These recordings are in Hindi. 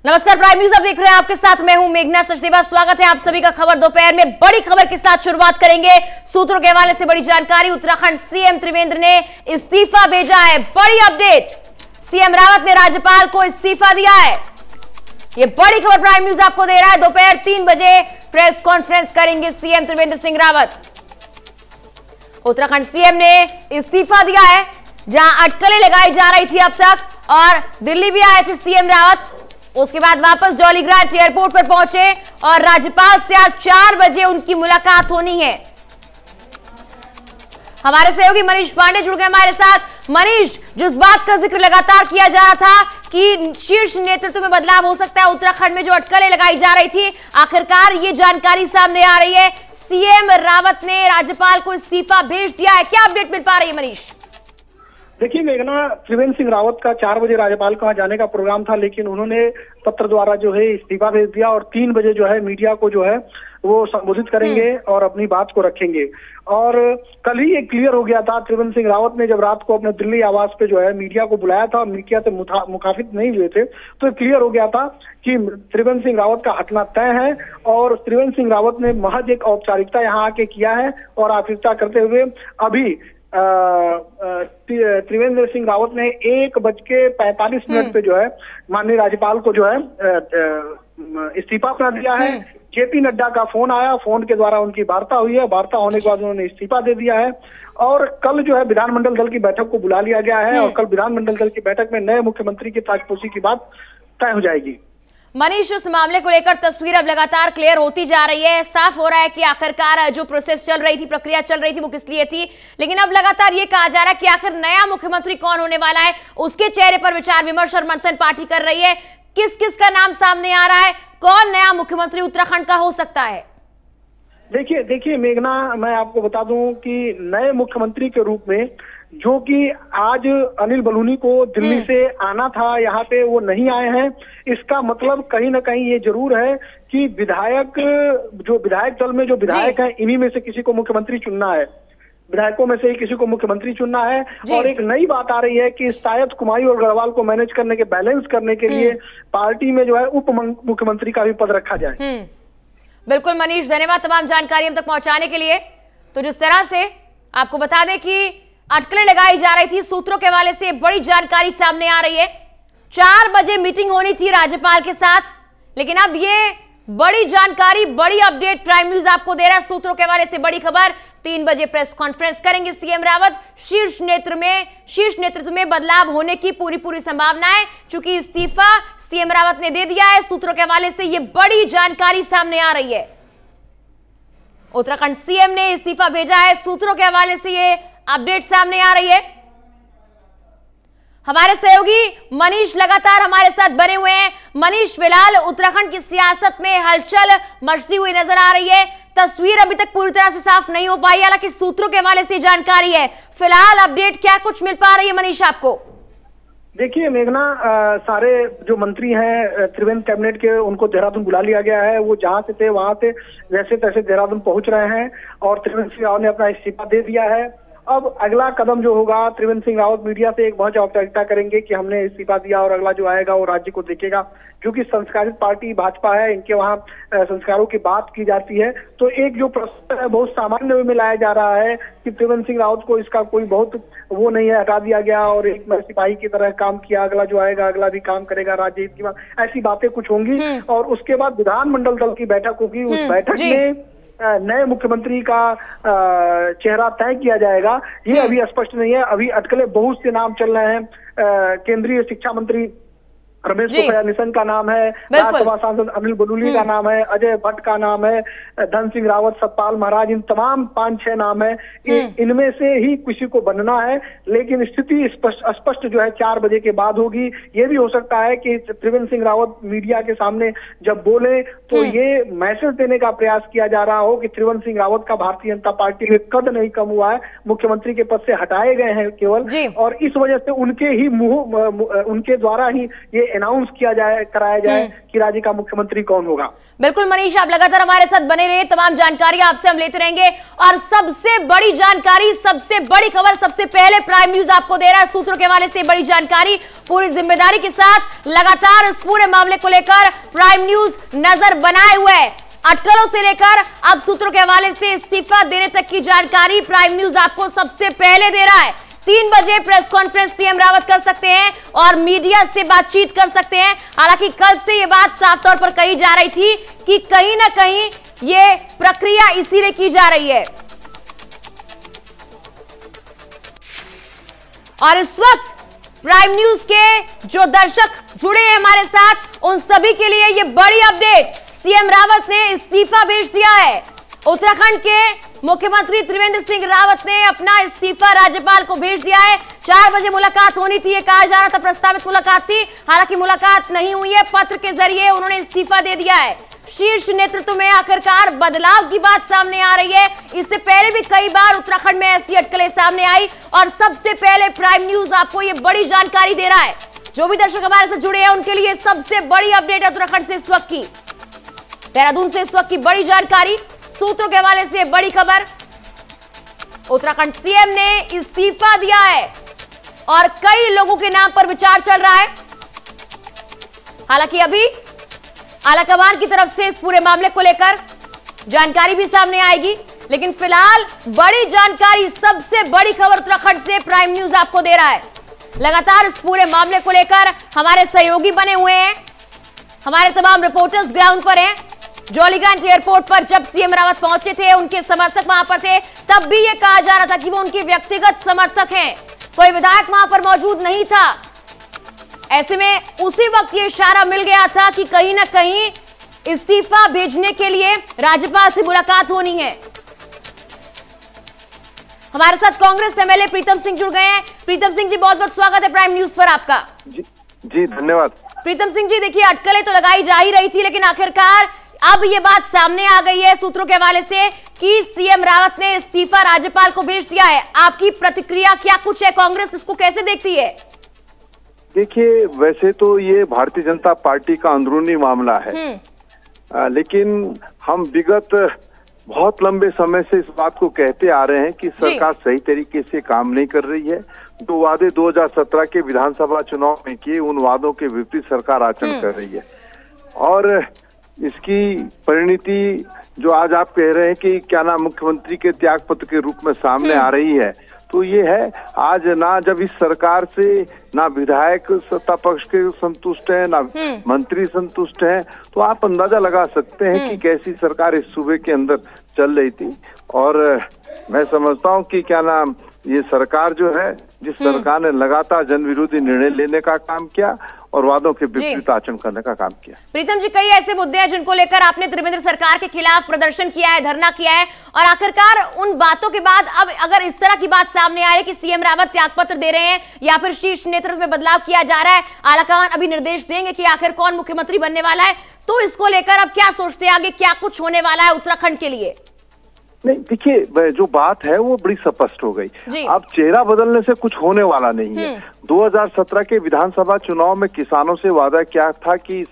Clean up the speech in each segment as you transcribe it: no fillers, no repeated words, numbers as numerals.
नमस्कार, प्राइम न्यूज आप देख रहे हैं। आपके साथ मैं हूं मेघना सचदेवा। स्वागत है आप सभी का खबर दोपहर में। बड़ी खबर के साथ शुरुआत करेंगे। सूत्रों के हवाले से बड़ी जानकारी। उत्तराखंड सीएम त्रिवेंद्र ने इस्तीफा भेजा है। बड़ी अपडेट, सीएम रावत ने राज्यपाल को इस्तीफा दिया है। ये बड़ी खबर प्राइम न्यूज आपको दे रहा है। दोपहर 3 बजे प्रेस कॉन्फ्रेंस करेंगे सीएम त्रिवेंद्र सिंह रावत। उत्तराखंड सीएम ने इस्तीफा दिया है। जहां अटकलें लगाई जा रही थी अब तक, और दिल्ली भी आए थे सीएम रावत, उसके बाद वापस जॉलीग्रांट एयरपोर्ट पर पहुंचे और राज्यपाल से आज 4 बजे उनकी मुलाकात होनी है। हमारे सहयोगी मनीष पांडे जुड़ गए हमारे साथ। मनीष, जिस बात का जिक्र लगातार किया जा रहा था कि शीर्ष नेतृत्व में बदलाव हो सकता है, उत्तराखंड में जो अटकलें लगाई जा रही थी, आखिरकार ये जानकारी सामने आ रही है। सीएम रावत ने राज्यपाल को इस्तीफा भेज दिया है। क्या अपडेट मिल पा रही है मनीष? देखिए मेघना, त्रिवेंद्र सिंह रावत का 4 बजे राज्यपाल के वहां जाने का प्रोग्राम था, लेकिन उन्होंने पत्र द्वारा जो है इस्तीफा भेज दिया और 3 बजे जो है मीडिया को जो है वो संबोधित करेंगे और अपनी बात को रखेंगे। और कल ही एक क्लियर हो गया था, त्रिवेंद्र सिंह रावत ने जब रात को अपने दिल्ली आवास पे जो है मीडिया को बुलाया था और मीडिया से मुखातिब नहीं हुए थे, तो क्लियर हो गया था कि त्रिवेंद्र सिंह रावत का हटना तय है। और त्रिवेंद्र सिंह रावत ने महज एक औपचारिकता यहाँ आके किया है और औपचारिकता करते हुए अभी त्रिवेंद्र सिंह रावत ने 1:45 पे जो है माननीय राज्यपाल को जो है इस्तीफा अपना दिया है। जेपी नड्डा का फोन आया, फोन के द्वारा उनकी वार्ता हुई है। वार्ता होने के बाद उन्होंने इस्तीफा दे दिया है और कल जो है विधानमंडल दल की बैठक को बुला लिया गया है और कल विधानमंडल दल की बैठक में नए मुख्यमंत्री की ताजपोशी की बात तय हो जाएगी। मनीष, इस मामले को लेकर तस्वीर अब लगातार क्लियर होती जा रही है। साफ हो रहा है कि आखिरकार जो प्रोसेस चल रही थी, प्रक्रिया चल रही थी, वो किस लिए थी। लेकिन अब लगातार ये कहा जा रहा है कि आखिर नया मुख्यमंत्री कौन होने वाला है, उसके चेहरे पर विचार विमर्श और मंथन पार्टी कर रही है। किस किस का नाम सामने आ रहा है, कौन नया मुख्यमंत्री उत्तराखंड का हो सकता है? देखिए मेघना, मैं आपको बता दूं कि नए मुख्यमंत्री के रूप में जो कि आज अनिल बलूनी को दिल्ली से आना था, यहाँ पे वो नहीं आए हैं। इसका मतलब कहीं ना कहीं ये जरूर है कि विधायक दल में जो विधायक हैं, इन्हीं में से किसी को मुख्यमंत्री चुनना है। विधायकों में से ही किसी को मुख्यमंत्री चुनना है। और एक नई बात आ रही है कि शायद कुमारी और गढ़वाल को मैनेज करने के, बैलेंस करने के लिए पार्टी में जो है उप मुख्यमंत्री का भी पद रखा जाए। बिल्कुल मनीष, धन्यवाद तमाम जानकारी हम तक पहुंचाने के लिए। तो जिस तरह से आपको बता दें कि अटकलें लगाई जा रही थी, सूत्रों के हवाले से बड़ी जानकारी सामने आ रही है। 4 बजे मीटिंग होनी थी राज्यपाल के साथ, लेकिन अब ये बड़ी जानकारी, बड़ी अपडेट प्राइम न्यूज आपको दे रहा है। सूत्रों के हवाले से बड़ी खबर, 3 बजे प्रेस कॉन्फ्रेंस करेंगे सीएम रावत। शीर्ष नेतृत्व में बदलाव होने की पूरी संभावना है, चूंकि इस्तीफा सीएम रावत ने दे दिया है। सूत्रों के हवाले से ये बड़ी जानकारी सामने आ रही है। उत्तराखंड सीएम ने इस्तीफा भेजा है। सूत्रों के हवाले से ये अपडेट सामने आ रही है। हमारे सहयोगी मनीष लगातार हमारे साथ बने हुए हैं। मनीष, फिलहाल उत्तराखंड की सियासत में हलचल मचती हुई नजर आ रही है। तस्वीर अभी तक पूरी तरह से साफ नहीं हो पाई, हालांकि सूत्रों के हवाले से जानकारी है। फिलहाल अपडेट क्या कुछ मिल पा रही है मनीष आपको? देखिए मेघना, सारे जो मंत्री हैं त्रिवेंद्र कैबिनेट के, उनको देहरादून बुला लिया गया है। वो जहां से थे वहां से जैसे तैसे देहरादून पहुंच रहे हैं और त्रिवेंद्र सिंह रावत ने अपना इस्तीफा दे दिया है। अब अगला कदम जो होगा, त्रिवेंद्र सिंह रावत मीडिया से एक बहुत औपचारिकता करेंगे कि हमने इस्तीफा दिया और अगला जो आएगा वो राज्य को देखेगा। क्योंकि संस्कारित पार्टी भाजपा है, इनके वहाँ संस्कारों की बात की जाती है। तो एक जो प्रश्न है बहुत सामान्य वे में लाया जा रहा है कि त्रिवेंद्र सिंह रावत को इसका कोई बहुत वो नहीं है, हटा दिया गया और एक सिपाही की तरह काम किया, अगला जो आएगा अगला भी काम करेगा, राज्य हित की बात, ऐसी बातें कुछ होंगी। और उसके बाद विधानमंडल दल की बैठक होगी। उस बैठक में नए मुख्यमंत्री का चेहरा तय किया जाएगा। ये अभी स्पष्ट नहीं है। अभी अटकलें बहुत से नाम चल रहे हैं। केंद्रीय शिक्षा मंत्री रमेश पोखरियाल निशंक का नाम है, राज्यसभा सांसद अनिल बलूनी का नाम है, अजय भट्ट का नाम है, धन सिंह रावत, सतपाल महाराज, इन तमाम 5-6 नाम है। इनमें से ही किसी को बनना है, लेकिन स्थिति स्पष्ट जो है 4 बजे के बाद होगी। ये भी हो सकता है कि त्रिवेंद्र सिंह रावत मीडिया के सामने जब बोले तो ये मैसेज देने का प्रयास किया जा रहा हो कि त्रिवेंद्र सिंह रावत का भारतीय जनता पार्टी में कद नहीं कम हुआ है, मुख्यमंत्री के पद से हटाए गए हैं केवल, और इस वजह से उनके द्वारा ही ये अनाउंस कराया जाए कि राज्य का मुख्यमंत्री कौन होगा। बिल्कुल मनीष, आप लगातार हमारे साथ बने रहिए, तमाम जानकारी आपसे हम लेते रहेंगे। और सबसे बड़ी जानकारी, सबसे बड़ी खबर सबसे पहले प्राइम न्यूज आपको दे रहा है। सूत्रों के हवाले से बड़ी जानकारी पूरी जिम्मेदारी के साथ लगातार इस पूरे मामले को लेकर प्राइम न्यूज नजर बनाए हुए है। अटकलों से लेकर अब सूत्रों के हवाले से इस्तीफा देने तक की जानकारी प्राइम न्यूज आपको सबसे पहले दे रहा है। 3 बजे प्रेस कॉन्फ्रेंस सीएम रावत कर सकते हैं और मीडिया से बातचीत कर सकते हैं। हालांकि कल से यह बात साफ तौर पर कही जा रही थी कि कहीं ना कहीं यह प्रक्रिया इसीलिए की जा रही है। और इस वक्त प्राइम न्यूज के जो दर्शक जुड़े हैं हमारे साथ, उन सभी के लिए यह बड़ी अपडेट, सीएम रावत ने इस्तीफा भेज दिया है। उत्तराखंड के मुख्यमंत्री त्रिवेंद्र सिंह रावत ने अपना इस्तीफा राज्यपाल को भेज दिया है। 4 बजे मुलाकात होनी थी, ये कहा जा रहा था प्रस्तावित मुलाकात थी, हालांकि मुलाकात नहीं हुई है। पत्र के जरिए उन्होंने इस्तीफा दे दिया है। शीर्ष नेतृत्व में आखिरकार बदलाव की बात सामने आ रही है। इससे पहले भी कई बार उत्तराखंड में ऐसी अटकलें सामने आई और सबसे पहले प्राइम न्यूज आपको ये बड़ी जानकारी दे रहा है। जो भी दर्शक हमारे साथ जुड़े हैं उनके लिए सबसे बड़ी अपडेट है उत्तराखंड से इस वक्त की, देहरादून से इस वक्त की बड़ी जानकारी, सूत्रों के हवाले से बड़ी खबर। उत्तराखंड सीएम ने इस्तीफा दिया है और कई लोगों के नाम पर विचार चल रहा है। हालांकि अभी आलाकमान की तरफ से इस पूरे मामले को लेकर जानकारी भी सामने आएगी, लेकिन फिलहाल बड़ी जानकारी, सबसे बड़ी खबर उत्तराखंड से प्राइम न्यूज आपको दे रहा है। लगातार इस पूरे मामले को लेकर हमारे सहयोगी बने हुए हैं, हमारे तमाम रिपोर्टर्स ग्राउंड पर हैं। जॉलीग्रांट एयरपोर्ट पर जब सीएम रावत पहुंचे थे, उनके समर्थक वहां पर थे, तब भी यह कहा जा रहा था कि वो उनके व्यक्तिगत समर्थक हैं, कोई विधायक वहां पर मौजूद नहीं था। ऐसे में उसी वक्त ये इशारा मिल गया था कि कहीं ना कहीं इस्तीफा भेजने के लिए राज्यपाल से मुलाकात होनी है। हमारे साथ कांग्रेस एमएलए प्रीतम सिंह जुड़ गए हैं। प्रीतम सिंह जी, बहुत बहुत स्वागत है प्राइम न्यूज पर आपका। जी धन्यवाद। प्रीतम सिंह जी, देखिए अटकलें तो लगाई जा ही रही थी, लेकिन आखिरकार अब ये बात सामने आ गई है सूत्रों के हवाले से कि सीएम रावत ने इस्तीफा राज्यपाल को भेज दिया है। आपकी प्रतिक्रिया क्या कुछ है? कांग्रेस इसको कैसे देखती है? देखिए, वैसे तो ये भारतीय जनता पार्टी का अंदरूनी मामला है, लेकिन हम विगत बहुत लंबे समय से इस बात को कहते आ रहे हैं कि सरकार सही तरीके से काम नहीं कर रही है। जो वादे 2017 के विधानसभा चुनाव में किए, उन वादों के विपरीत सरकार आचरण कर रही है। और इसकी परिणति जो आज आप कह रहे हैं कि क्या नाम मुख्यमंत्री के त्याग पत्र के रूप में सामने आ रही है, तो ये है आज ना जब इस सरकार से ना विधायक सत्ता पक्ष के संतुष्ट हैं, ना मंत्री संतुष्ट हैं, तो आप अंदाजा लगा सकते हैं कि कैसी सरकार इस सूबे के अंदर चल रही थी। और मैं समझता हूं कि क्या नाम ये सरकार जो है, जिस सरकार ने लगातार जन विरोधी निर्णय लेने का काम किया और वादों के विपरीत आचरण करने का काम किया। प्रीतम जी, कई ऐसे मुद्दे हैं जिनको लेकर आपने त्रिवेंद्र सरकार के खिलाफ प्रदर्शन किया है, धरना किया है, और आखिरकार उन बातों के बाद अब अगर इस तरह की बात सामने आ रही है कि सीएम रावत त्यागपत्र दे रहे हैं या फिर शीर्ष नेतृत्व में बदलाव किया जा रहा है, आलाकमान अभी निर्देश देंगे कि आखिर कौन मुख्यमंत्री बनने वाला है, तो इसको लेकर अब क्या सोचते हैं आगे क्या कुछ होने वाला है उत्तराखंड के लिए? नहीं, देखिए, जो बात है वो बड़ी स्पष्ट हो गई। अब चेहरा बदलने से कुछ होने वाला नहीं है। 2017 के विधानसभा चुनाव में किसानों से वादा क्या था कि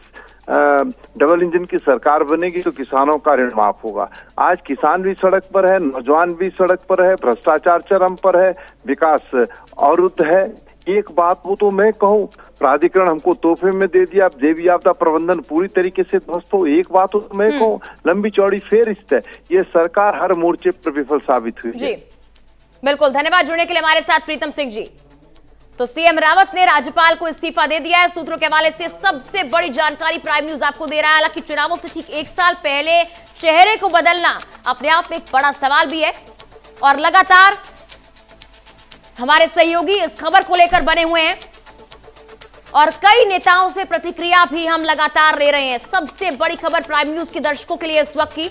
डबल इंजन की सरकार बनेगी तो किसानों का ऋण माफ होगा। आज किसान भी सड़क पर है, नौजवान भी सड़क पर है, भ्रष्टाचार चरम पर है, विकास अवरुद्ध है। एक बात वो तो मैं कहूँ, प्राधिकरण हमको तोहफे में दे दिया, देवी आपदा प्रबंधन पूरी तरीके से ध्वस्त हो। एक बात तो मैं कहूँ, लंबी चौड़ी फेरिस्त है, ये सरकार हर मोर्चे पर विफल साबित हुई जी। बिल्कुल, धन्यवाद जुड़ने के लिए हमारे साथ प्रीतम सिंह जी। तो सीएम रावत ने राज्यपाल को इस्तीफा दे दिया है। सूत्रों के हवाले से सबसे बड़ी जानकारी प्राइम न्यूज आपको दे रहा है। हालांकि चुनावों से ठीक 1 साल पहले चेहरे को बदलना अपने आप में एक बड़ा सवाल भी है और लगातार हमारे सहयोगी इस खबर को लेकर बने हुए हैं और कई नेताओं से प्रतिक्रिया भी हम लगातार ले रहे हैं। सबसे बड़ी खबर प्राइम न्यूज के दर्शकों के लिए इस वक्त की,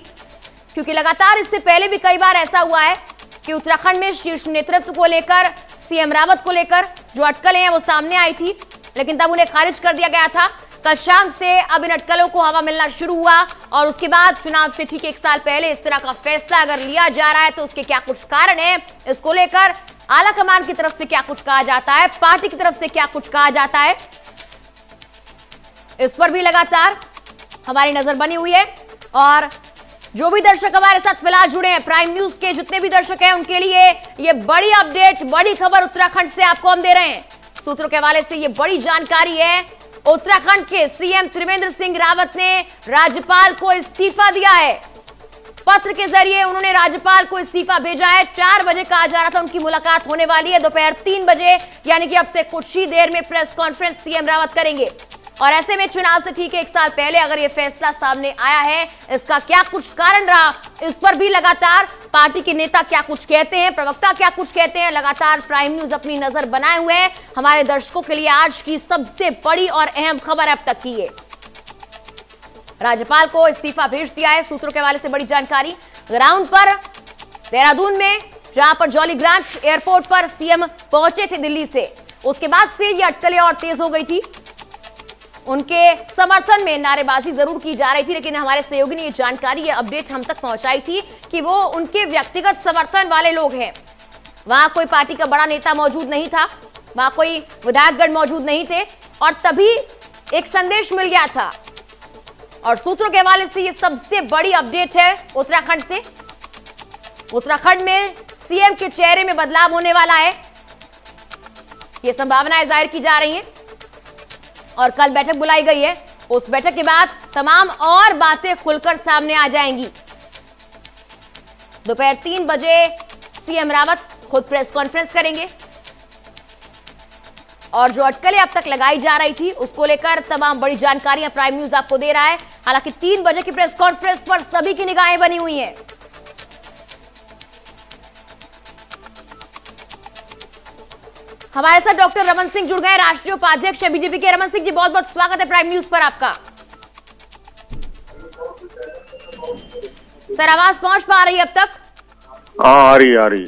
क्योंकि लगातार इससे पहले भी कई बार ऐसा हुआ है कि उत्तराखंड में शीर्ष नेतृत्व को लेकर, सीएम रावत को लेकर जो अटकलें हैं वो सामने आई थी, लेकिन तब उन्हें खारिज कर दिया गया था। कल शाम से अब इन अटकलों को हवा मिलना शुरू हुआ और उसके बाद चुनाव से ठीक 1 साल पहले इस तरह का फैसला अगर लिया जा रहा है तो उसके क्या कुछ कारण है, इसको लेकर आलाकमान की तरफ से क्या कुछ कहा जाता है, पार्टी की तरफ से क्या कुछ कहा जाता है, इस पर भी लगातार हमारी नजर बनी हुई है और जो भी दर्शक हमारे साथ फिलहाल जुड़े हैं, प्राइम न्यूज के जितने भी दर्शक हैं, उनके लिए ये बड़ी अपडेट, बड़ी खबर उत्तराखंड से आपको हम दे रहे हैं। सूत्रों के हवाले से ये बड़ी जानकारी है। उत्तराखंड के सीएम त्रिवेंद्र सिंह रावत ने राज्यपाल को इस्तीफा दिया है। पत्र के जरिए उन्होंने राज्यपाल को इस्तीफा भेजा है। 4 बजे कहा जा रहा था उनकी मुलाकात होने वाली है, दोपहर 3 बजे यानी कि अब से कुछ ही देर में प्रेस कॉन्फ्रेंस सीएम रावत करेंगे। और ऐसे में चुनाव से ठीक 1 साल पहले अगर यह फैसला सामने आया है, इसका क्या कुछ कारण रहा, इस पर भी लगातार पार्टी के नेता क्या कुछ कहते हैं, प्रवक्ता क्या कुछ कहते हैं, लगातार प्राइम न्यूज अपनी नजर बनाए हुए हैं हमारे दर्शकों के लिए। आज की सबसे बड़ी और अहम खबर अब तक की है, राज्यपाल को इस्तीफा भेज दिया है। सूत्रों के हवाले से बड़ी जानकारी ग्राउंड पर देहरादून में, जहां पर जॉलीग्रांट एयरपोर्ट पर सीएम पहुंचे थे दिल्ली से, उसके बाद से ये अटकलें और तेज हो गई थी। उनके समर्थन में नारेबाजी जरूर की जा रही थी, लेकिन हमारे सहयोगी ने ये जानकारी, ये अपडेट हम तक पहुंचाई थी कि वो उनके व्यक्तिगत समर्थन वाले लोग हैं। वहां कोई पार्टी का बड़ा नेता मौजूद नहीं था, वहां कोई विधायकगण मौजूद नहीं थे और तभी एक संदेश मिल गया था। और सूत्रों के हवाले से ये सबसे बड़ी अपडेट है उत्तराखंड से। उत्तराखंड में सीएम के चेहरे में बदलाव होने वाला है, ये संभावनाएं जाहिर की जा रही हैं और कल बैठक बुलाई गई है। उस बैठक के बाद तमाम और बातें खुलकर सामने आ जाएंगी। दोपहर 3 बजे सीएम रावत खुद प्रेस कॉन्फ्रेंस करेंगे और जो अटकलें अब तक लगाई जा रही थी उसको लेकर तमाम बड़ी जानकारियां प्राइम न्यूज आपको दे रहा है। हालांकि 3 बजे की प्रेस कॉन्फ्रेंस पर सभी की निगाहें बनी हुई हैं। हमारे साथ डॉक्टर रमन सिंह जुड़ गए, राष्ट्रीय उपाध्यक्ष है बीजेपी के। रमन सिंह जी, बहुत बहुत स्वागत है प्राइम न्यूज पर आपका। सर, आवाज पहुंच पा रही है अब तक? आ रही।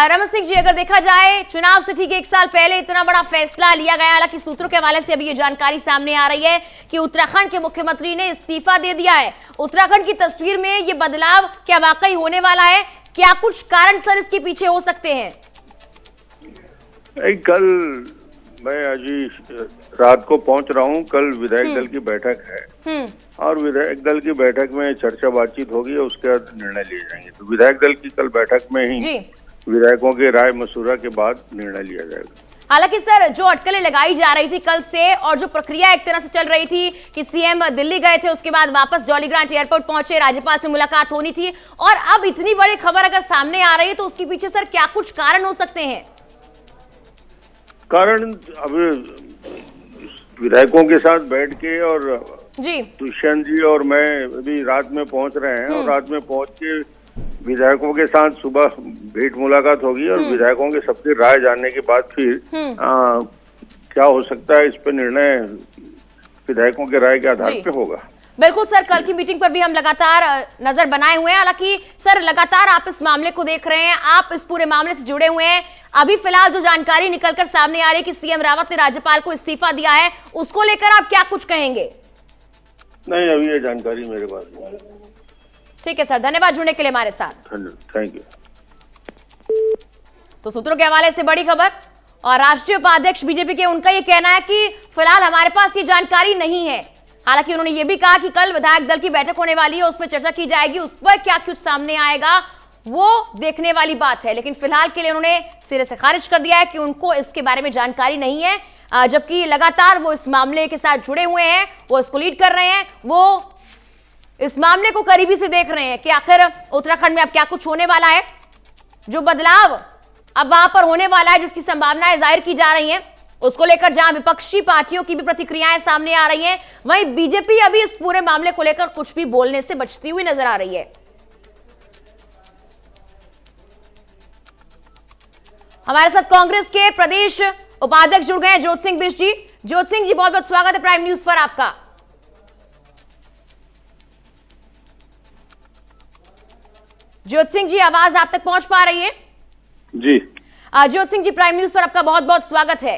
रमन सिंह जी, अगर देखा जाए चुनाव से ठीक 1 साल पहले इतना बड़ा फैसला लिया गया, हालांकि सूत्रों के हवाले से अभी ये जानकारी सामने आ रही है कि उत्तराखंड के मुख्यमंत्री ने इस्तीफा दे दिया है। उत्तराखंड की तस्वीर में ये बदलाव क्या वाकई होने वाला है? क्या कुछ कारण सर इसके पीछे हो सकते हैं? कल मैं अजी रात को पहुंच रहा हूं। कल विधायक दल की बैठक है और विधायक दल की बैठक में चर्चा बातचीत होगी और उसके बाद निर्णय लिए जाएंगे। तो विधायक दल की कल बैठक में ही विधायकों के राय मशूरा के बाद निर्णय लिया जाएगा। हालांकि सर, जो अटकलें लगाई जा रही थी कल से और जो प्रक्रिया एक तरह से चल रही थी कि सीएम दिल्ली गए थे, उसके बाद वापस जॉलीग्रांट एयरपोर्ट पहुंचे, राज्यपाल से मुलाकात होनी थी और अब इतनी बड़ी खबर अगर सामने आ रही है तो उसके पीछे सर क्या कुछ कारण हो सकते हैं? कारण अब विधायकों के साथ बैठ के और जी दुष्यंत जी और मैं अभी रात में पहुंच रहे हैं और रात में पहुंच के विधायकों के साथ सुबह भेंट मुलाकात होगी और विधायकों के सबकी राय जानने के बाद फिर क्या हो सकता है इस पर निर्णय विधायकों के राय के आधार पे होगा। बिल्कुल सर, कल की मीटिंग पर भी हम लगातार नजर बनाए हुए हैं। हालांकि सर, लगातार आप इस मामले को देख रहे हैं, आप इस पूरे मामले से जुड़े हुए हैं। अभी फिलहाल जो जानकारी निकलकर सामने आ रही है कि सीएम रावत ने राज्यपाल को इस्तीफा दिया है, उसको लेकर आप क्या कुछ कहेंगे? नहीं, अभी ये जानकारी मेरे पास नहीं। ठीक है सर, धन्यवाद जुड़ने के लिए हमारे साथ। Thank you. तो सूत्रों के हवाले से बड़ी खबर और राष्ट्रीय उपाध्यक्ष बीजेपी के, उनका ये कहना है कि फिलहाल हमारे पास ये जानकारी नहीं है। हालांकि उन्होंने ये भी कहा कि कल विधायक दल की बैठक होने वाली है, उसमें चर्चा की जाएगी, उस पर क्या कुछ सामने आएगा वो देखने वाली बात है। लेकिन फिलहाल के लिए उन्होंने सिरे से खारिज कर दिया है कि उनको इसके बारे में जानकारी नहीं है, जबकि लगातार वो इस मामले के साथ जुड़े हुए हैं, वो इसको लीड कर रहे हैं, वो इस मामले को करीबी से देख रहे हैं कि आखिर उत्तराखंड में अब क्या कुछ होने वाला है, जो बदलाव अब वहां पर होने वाला है, जिसकी संभावनाएं जाहिर की जा रही हैं, उसको लेकर जहां विपक्षी पार्टियों की भी प्रतिक्रियाएं सामने आ रही हैं, वहीं बीजेपी अभी इस पूरे मामले को लेकर कुछ भी बोलने से बचती हुई नजर आ रही है। हमारे साथ कांग्रेस के प्रदेश उपाध्यक्ष जुड़ गए हैं, ज्योत सिंह बिष्ट जी। ज्योत सिंह जी, बहुत बहुत स्वागत है प्राइम न्यूज पर आपका। ज्योत सिंह जी, आवाज आप तक पहुंच पा रही है? जी। ज्योत सिंह जी, प्राइम न्यूज पर आपका बहुत बहुत स्वागत है।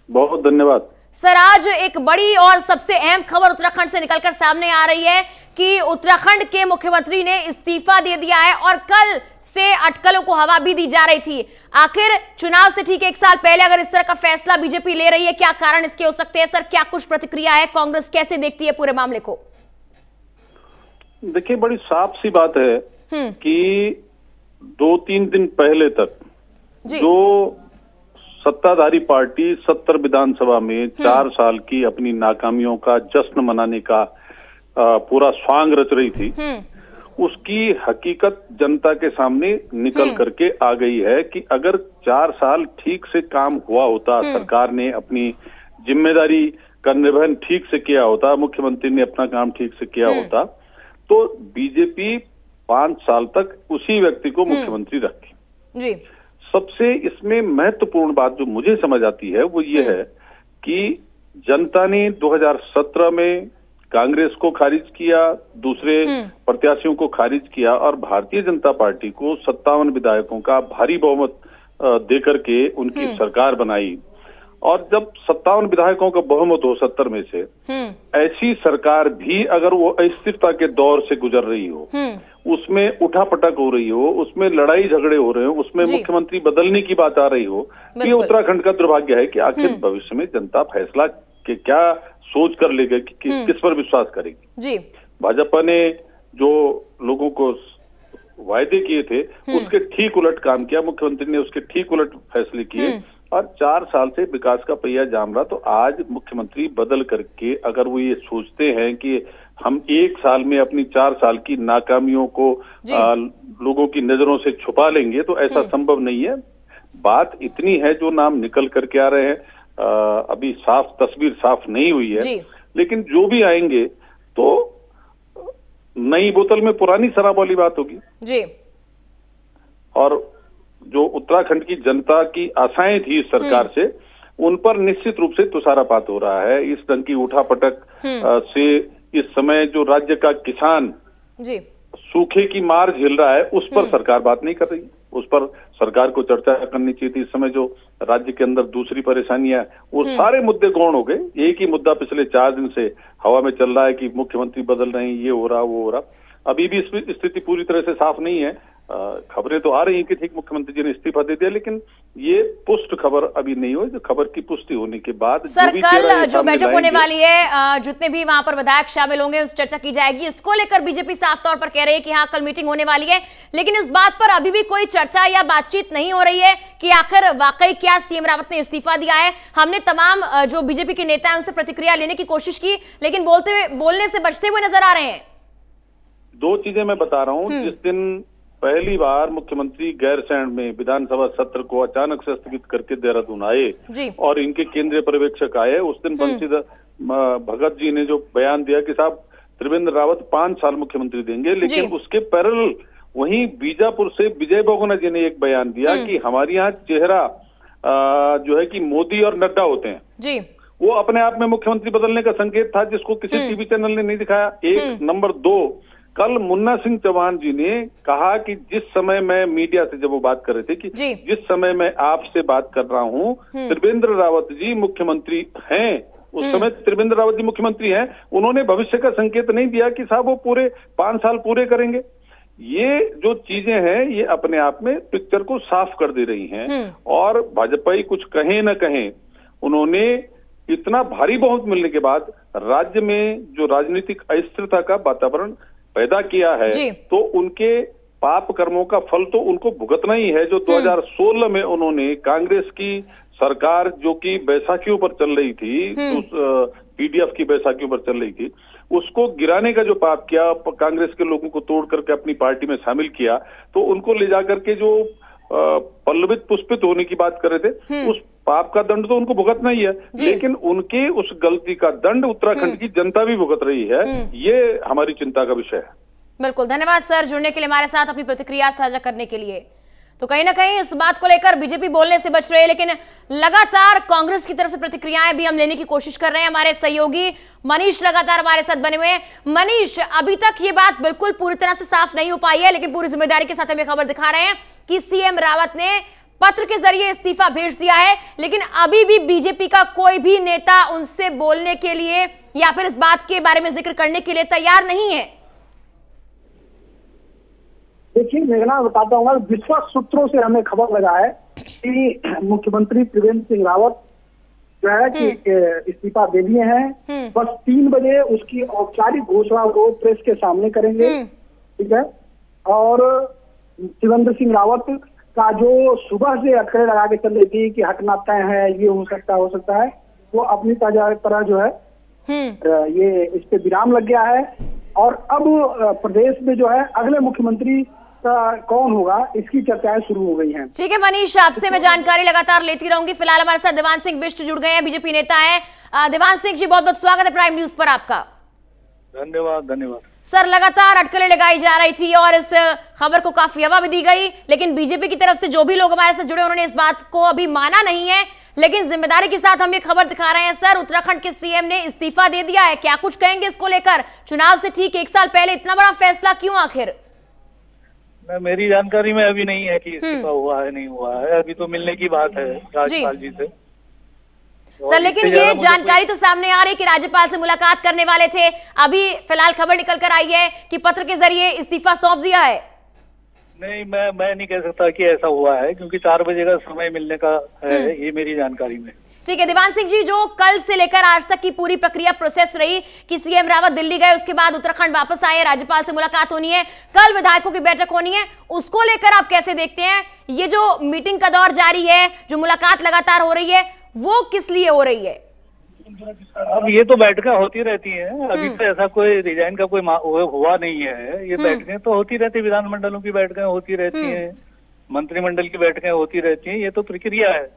बहुत धन्यवाद। सर, आज एक बड़ी और सबसे अहम खबर उत्तराखंड से निकलकर सामने आ रही है कि उत्तराखंड के मुख्यमंत्री ने इस्तीफा दे दिया है और कल से अटकलों को हवा भी दी जा रही थी। आखिर चुनाव से ठीक 1 साल पहले अगर इस तरह का फैसला बीजेपी ले रही है, क्या कारण इसके हो सकते हैं? सर, क्या कुछ प्रतिक्रिया है? कांग्रेस कैसे देखती है पूरे मामले को? देखिए, बड़ी साफ सी बात है कि 2-3 दिन पहले तक जो सत्ताधारी पार्टी 70 विधानसभा में 4 साल की अपनी नाकामियों का जश्न मनाने का पूरा स्वांग रच रही थी, उसकी हकीकत जनता के सामने निकल करके आ गई है कि अगर 4 साल ठीक से काम हुआ होता, सरकार ने अपनी जिम्मेदारी का निर्वहन ठीक से किया होता, मुख्यमंत्री ने अपना काम ठीक से किया होता, तो बीजेपी 5 साल तक उसी व्यक्ति को मुख्यमंत्री रखी। जी। सबसे इसमें महत्वपूर्ण बात जो मुझे समझ आती है वो ये है कि जनता ने 2017 में कांग्रेस को खारिज किया, दूसरे प्रत्याशियों को खारिज किया और भारतीय जनता पार्टी को 57 विधायकों का भारी बहुमत देकर के उनकी सरकार बनाई। और जब 57 विधायकों का बहुमत हो 70 में से, ऐसी सरकार भी अगर वो अस्थिरता के दौर से गुजर रही हो, उसमें उठापटक हो रही हो, उसमें लड़ाई झगड़े हो रहे हो, उसमें मुख्यमंत्री बदलने की बात आ रही हो, ये उत्तराखंड का दुर्भाग्य है कि आखिर भविष्य में जनता फैसला के क्या सोच कर लेगी कि किस पर विश्वास करेगी। जी। भाजपा ने जो लोगों को वायदे किए थे उसके ठीक उलट काम किया, मुख्यमंत्री ने उसके ठीक उलट फैसले किए और 4 साल से विकास का पहिया जाम रहा। तो आज मुख्यमंत्री बदल करके अगर वो ये सोचते हैं कि हम 1 साल में अपनी 4 साल की नाकामियों को लोगों की नजरों से छुपा लेंगे, तो ऐसा संभव नहीं है। बात इतनी है, जो नाम निकल करके आ रहे हैं अभी साफ तस्वीर साफ नहीं हुई है, लेकिन जो भी आएंगे तो नई बोतल में पुरानी शराब वाली बात होगी। जी। और जो उत्तराखंड की जनता की आशाएं थी इस सरकार से, उन पर निश्चित रूप से तुषारापात हो रहा है। इस ढंग की उठापटक से इस समय जो राज्य का किसान सूखे की मार झेल रहा है, उस पर सरकार बात नहीं कर रही। उस पर सरकार को चर्चा करनी चाहिए थी। इस समय जो राज्य के अंदर दूसरी परेशानियां, वो सारे मुद्दे गौण हो गए। एक ही मुद्दा पिछले 4 दिन से हवा में चल रहा है कि मुख्यमंत्री बदल रहे हैं, ये हो रहा वो हो रहा। अभी भी स्थिति पूरी तरह से साफ नहीं है। खबरें तो आ रही हैं कि ठीक मुख्यमंत्री जी ने इस्तीफा दे दिया, लेकिन ये पुष्ट खबर अभी नहीं हुई। जो खबर की पुष्टि होने के बाद सर कल जो बैठक होने वाली है, जितने भी वहां पर विधायक शामिल होंगे उस चर्चा की जाएगी। इसको लेकर बीजेपी साफ तौर पर कह रही है कि हाँ कल मीटिंग होने वाली है, लेकिन इस बात पर अभी भी कोई चर्चा या बातचीत नहीं हो रही है कि आखिर वाकई क्या सीएम रावत ने इस्तीफा दिया है। हमने तमाम जो बीजेपी के नेता है उनसे प्रतिक्रिया लेने की कोशिश की, लेकिन बोलने से बचते हुए नजर आ रहे हैं। 2 चीजें मैं बता रहा हूँ। जिस दिन पहली बार मुख्यमंत्री गैरसैंण में विधानसभा सत्र को अचानक से स्थगित करके देहरादून आए और इनके केंद्रीय पर्यवेक्षक आए, उस दिन बंशीधर भगत जी ने जो बयान दिया कि साहब त्रिवेंद्र रावत 5 साल मुख्यमंत्री देंगे, लेकिन उसके पैरेलल वहीं बीजापुर से विजय बहुगुणा जी ने एक बयान दिया कि हमारे यहाँ चेहरा जो है कि मोदी और नड्डा होते हैं जी। वो अपने आप में मुख्यमंत्री बदलने का संकेत था, जिसको किसी टीवी चैनल ने नहीं दिखाया। एक नंबर 2, कल मुन्ना सिंह चौहान जी ने कहा कि जिस समय मैं मीडिया से जब वो बात कर रहे थे कि जिस समय मैं आपसे बात कर रहा हूँ त्रिवेंद्र रावत जी मुख्यमंत्री हैं, उस समय त्रिवेंद्र रावत जी मुख्यमंत्री हैं। उन्होंने भविष्य का संकेत नहीं दिया कि साहब वो पूरे 5 साल पूरे करेंगे। ये जो चीजें हैं ये अपने आप में पिक्चर को साफ कर दे रही हैं। और भाजपाई कुछ कहें न कहें, उन्होंने इतना भारी बहुमत मिलने के बाद राज्य में जो राजनीतिक अस्थिरता का वातावरण पैदा किया है, तो उनके पाप कर्मों का फल तो उनको भुगतना ही है। जो 2016 में उन्होंने कांग्रेस की सरकार जो कि बैसाखियों पर चल रही थी, पीडीएफ की बैसाखियों पर चल रही थी, उसको गिराने का जो पाप किया, कांग्रेस के लोगों को तोड़ करके अपनी पार्टी में शामिल किया, तो उनको ले जाकर के जो पल्लवित पुष्पित होने की बात कर रहे थे, उस पाप का दंड तो उनको भुगतना ही है, लेकिन उनके उस गलती का दंड उत्तराखंड की जनता भी भुगत रही है। ये हमारी चिंता का विषय है। बिल्कुल, धन्यवाद सर जुड़ने के लिए, हमारे साथ अपनी प्रतिक्रिया साझा करने के लिए। तो कहीं ना कहीं इस बात को लेकर बीजेपी बोलने से बच रही है, लेकिन लगातार कांग्रेस की तरफ से प्रतिक्रियाएं भी हम लेने की कोशिश कर रहे हैं। हमारे सहयोगी मनीष लगातार हमारे साथ बने हुए हैं। मनीष, अभी तक ये बात बिल्कुल पूरी तरह से साफ नहीं हो पाई है, लेकिन पूरी जिम्मेदारी के साथ हमें खबर दिखा रहे हैं कि सीएम रावत ने पत्र के जरिए इस्तीफा भेज दिया है, लेकिन अभी भी बीजेपी का कोई भी नेता उनसे बोलने के लिए या फिर इस बात के बारे में जिक्र करने के लिए तैयार नहीं है। मेघना बताता हूँ, विश्वस्त सूत्रों से हमें खबर लगा है कि मुख्यमंत्री त्रिवेंद्र सिंह रावत जो है कि इस्तीफा दे दिए हैं। बस 3 बजे उसकी औपचारिक घोषणा वो प्रेस के सामने करेंगे, ठीक है। और त्रिवेंद्र सिंह रावत का जो सुबह से अटकलें लगा के चल रही थी कि हटना तय है, ये हो सकता है, वो अपनी तरह जो है ये इस पे विराम लग गया है। और अब प्रदेश में जो है अगले मुख्यमंत्री कौन होगा, इसकी चर्चाएं शुरू हो गई हैं। ठीक है मनीष, आपसे मैं जानकारी लगातार लेती रहूंगी। फिलहाल हमारे साथ देवांश सिंह बिष्ट जुड़ गए हैं, बीजेपी नेता हैं। देवांश सिंह जी, बहुत बहुत स्वागत है प्राइम न्यूज पर आपका। धन्यवाद सर, लगातार अटकलें लगाई जा रही थी और इस खबर को काफी हवा भी दी गई, लेकिन बीजेपी की तरफ से जो भी लोग हमारे साथ जुड़े उन्होंने इस बात को अभी माना नहीं है, लेकिन जिम्मेदारी के साथ हम ये खबर दिखा रहे हैं। सर, उत्तराखंड के सीएम ने इस्तीफा दे दिया है, क्या कुछ कहेंगे इसको लेकर? चुनाव से ठीक 1 साल पहले इतना बड़ा फैसला क्यों आखिर? मेरी जानकारी में अभी नहीं है कि इस्तीफा हुआ है नहीं हुआ है, अभी तो मिलने की बात है राज्यपाल जी से। सर, लेकिन ये जानकारी तो सामने आ रही कि राज्यपाल से मुलाकात करने वाले थे, अभी फिलहाल खबर निकल कर आई है कि पत्र के जरिए इस्तीफा सौंप दिया है। नहीं, मैं नहीं कह सकता कि ऐसा हुआ है, क्योंकि 4 बजे का समय मिलने का है, ये मेरी जानकारी में। ठीक है देवांश सिंह जी, जो कल से लेकर आज तक की पूरी प्रक्रिया प्रोसेस रही कि सीएम रावत दिल्ली गए, उसके बाद उत्तराखंड वापस आए, राज्यपाल से मुलाकात होनी है, कल विधायकों की बैठक होनी है, उसको लेकर आप कैसे देखते हैं? ये जो मीटिंग का दौर जारी है, जो मुलाकात लगातार हो रही है, वो किस लिए हो रही है? अब ये तो बैठकें होती रहती हैं, अभी तो ऐसा कोई रिजाइन का कोई हुआ नहीं है। ये बैठकें तो होती रहती, विधानमंडलों की बैठकें होती रहती हैं, मंत्रिमंडल की बैठकें होती रहती हैं, ये तो प्रक्रिया है।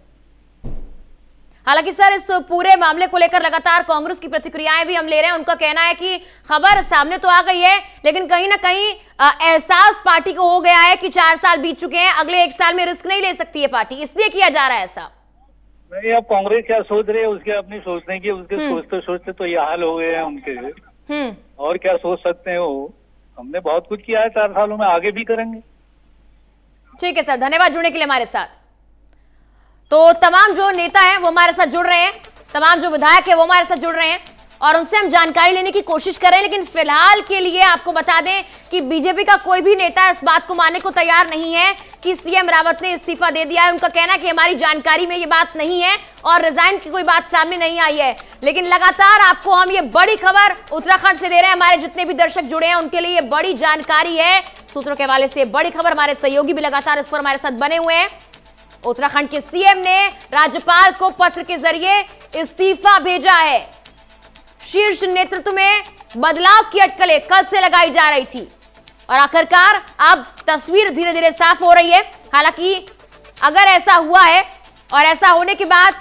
हालांकि सर, इस पूरे मामले को लेकर लगातार कांग्रेस की प्रतिक्रियाएं भी हम ले रहे हैं। उनका कहना है कि खबर सामने तो आ गई है, लेकिन कहीं ना कहीं एहसास पार्टी को हो गया है कि 4 साल बीत चुके हैं, अगले 1 साल में रिस्क नहीं ले सकती है पार्टी, इसलिए किया जा रहा है ऐसा। नहीं, अब कांग्रेस क्या सोच रही है उसके अपनी सोचने की, उसके सोचते सोचते तो ये हाल हो गए हैं उनके, और क्या सोच सकते हैं वो। हमने बहुत कुछ किया है 4 सालों में, आगे भी करेंगे। ठीक है सर, धन्यवाद जुड़ने के लिए हमारे साथ। तो तमाम जो नेता हैं वो हमारे साथ जुड़ रहे हैं, तमाम जो विधायक है वो हमारे साथ जुड़ रहे हैं और उनसे हम जानकारी लेने की कोशिश कर रहे हैं। लेकिन फिलहाल के लिए आपको बता दें कि बीजेपी का कोई भी नेता इस बात को मानने को तैयार नहीं है कि सीएम रावत ने इस्तीफा दे दिया है। उनका कहना है कि हमारी जानकारी में ये बात नहीं है और रिजाइन की कोई बात सामने नहीं आई है। लेकिन लगातार आपको हम ये बड़ी खबर उत्तराखंड से दे रहे हैं, हमारे जितने भी दर्शक जुड़े हैं उनके लिए ये बड़ी जानकारी है। सूत्रों के हवाले से बड़ी खबर, हमारे सहयोगी भी लगातार इस पर हमारे साथ बने हुए हैं। उत्तराखंड के सीएम ने राज्यपाल को पत्र के जरिए इस्तीफा भेजा है। शीर्ष नेतृत्व में बदलाव की अटकलें कल से लगाई जा रही थी और आखिरकार अब तस्वीर धीरे धीरे साफ हो रही है। हालांकि अगर ऐसा हुआ है और ऐसा होने के बाद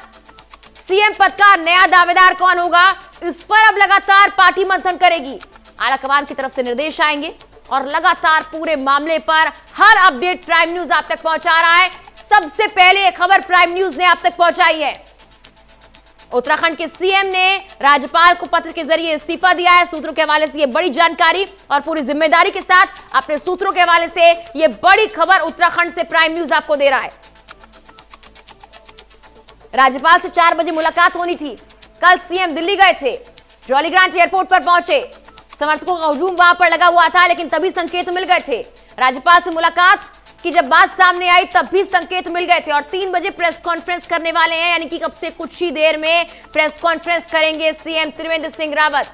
सीएम पद का नया दावेदार कौन होगा, इस पर अब लगातार पार्टी मंथन करेगी। आलाकमान की तरफ से निर्देश आएंगे और लगातार पूरे मामले पर हर अपडेट प्राइम न्यूज आप तक पहुंचा रहा है। सबसे पहले खबर प्राइम न्यूज ने आप तक पहुंचाई है। उत्तराखंड के सीएम ने राज्यपाल को पत्र के जरिए इस्तीफा दिया है। सूत्रों के हवाले से यह बड़ी जानकारी और पूरी जिम्मेदारी के साथ अपने सूत्रों के हवाले से यह बड़ी खबर उत्तराखंड से प्राइम न्यूज आपको दे रहा है। राज्यपाल से 4 बजे मुलाकात होनी थी। कल सीएम दिल्ली गए थे, जॉलीग्रांट एयरपोर्ट पर पहुंचे, समर्थकों का हुजूम वहां पर लगा हुआ था, लेकिन तभी संकेत मिल गए थे। राज्यपाल से मुलाकात कि जब बात सामने आई तब भी संकेत मिल गए थे और 3 बजे प्रेस कॉन्फ्रेंस करने वाले हैं, यानी कि कब से कुछ ही देर में प्रेस कॉन्फ्रेंस करेंगे सीएम त्रिवेंद्र सिंह रावत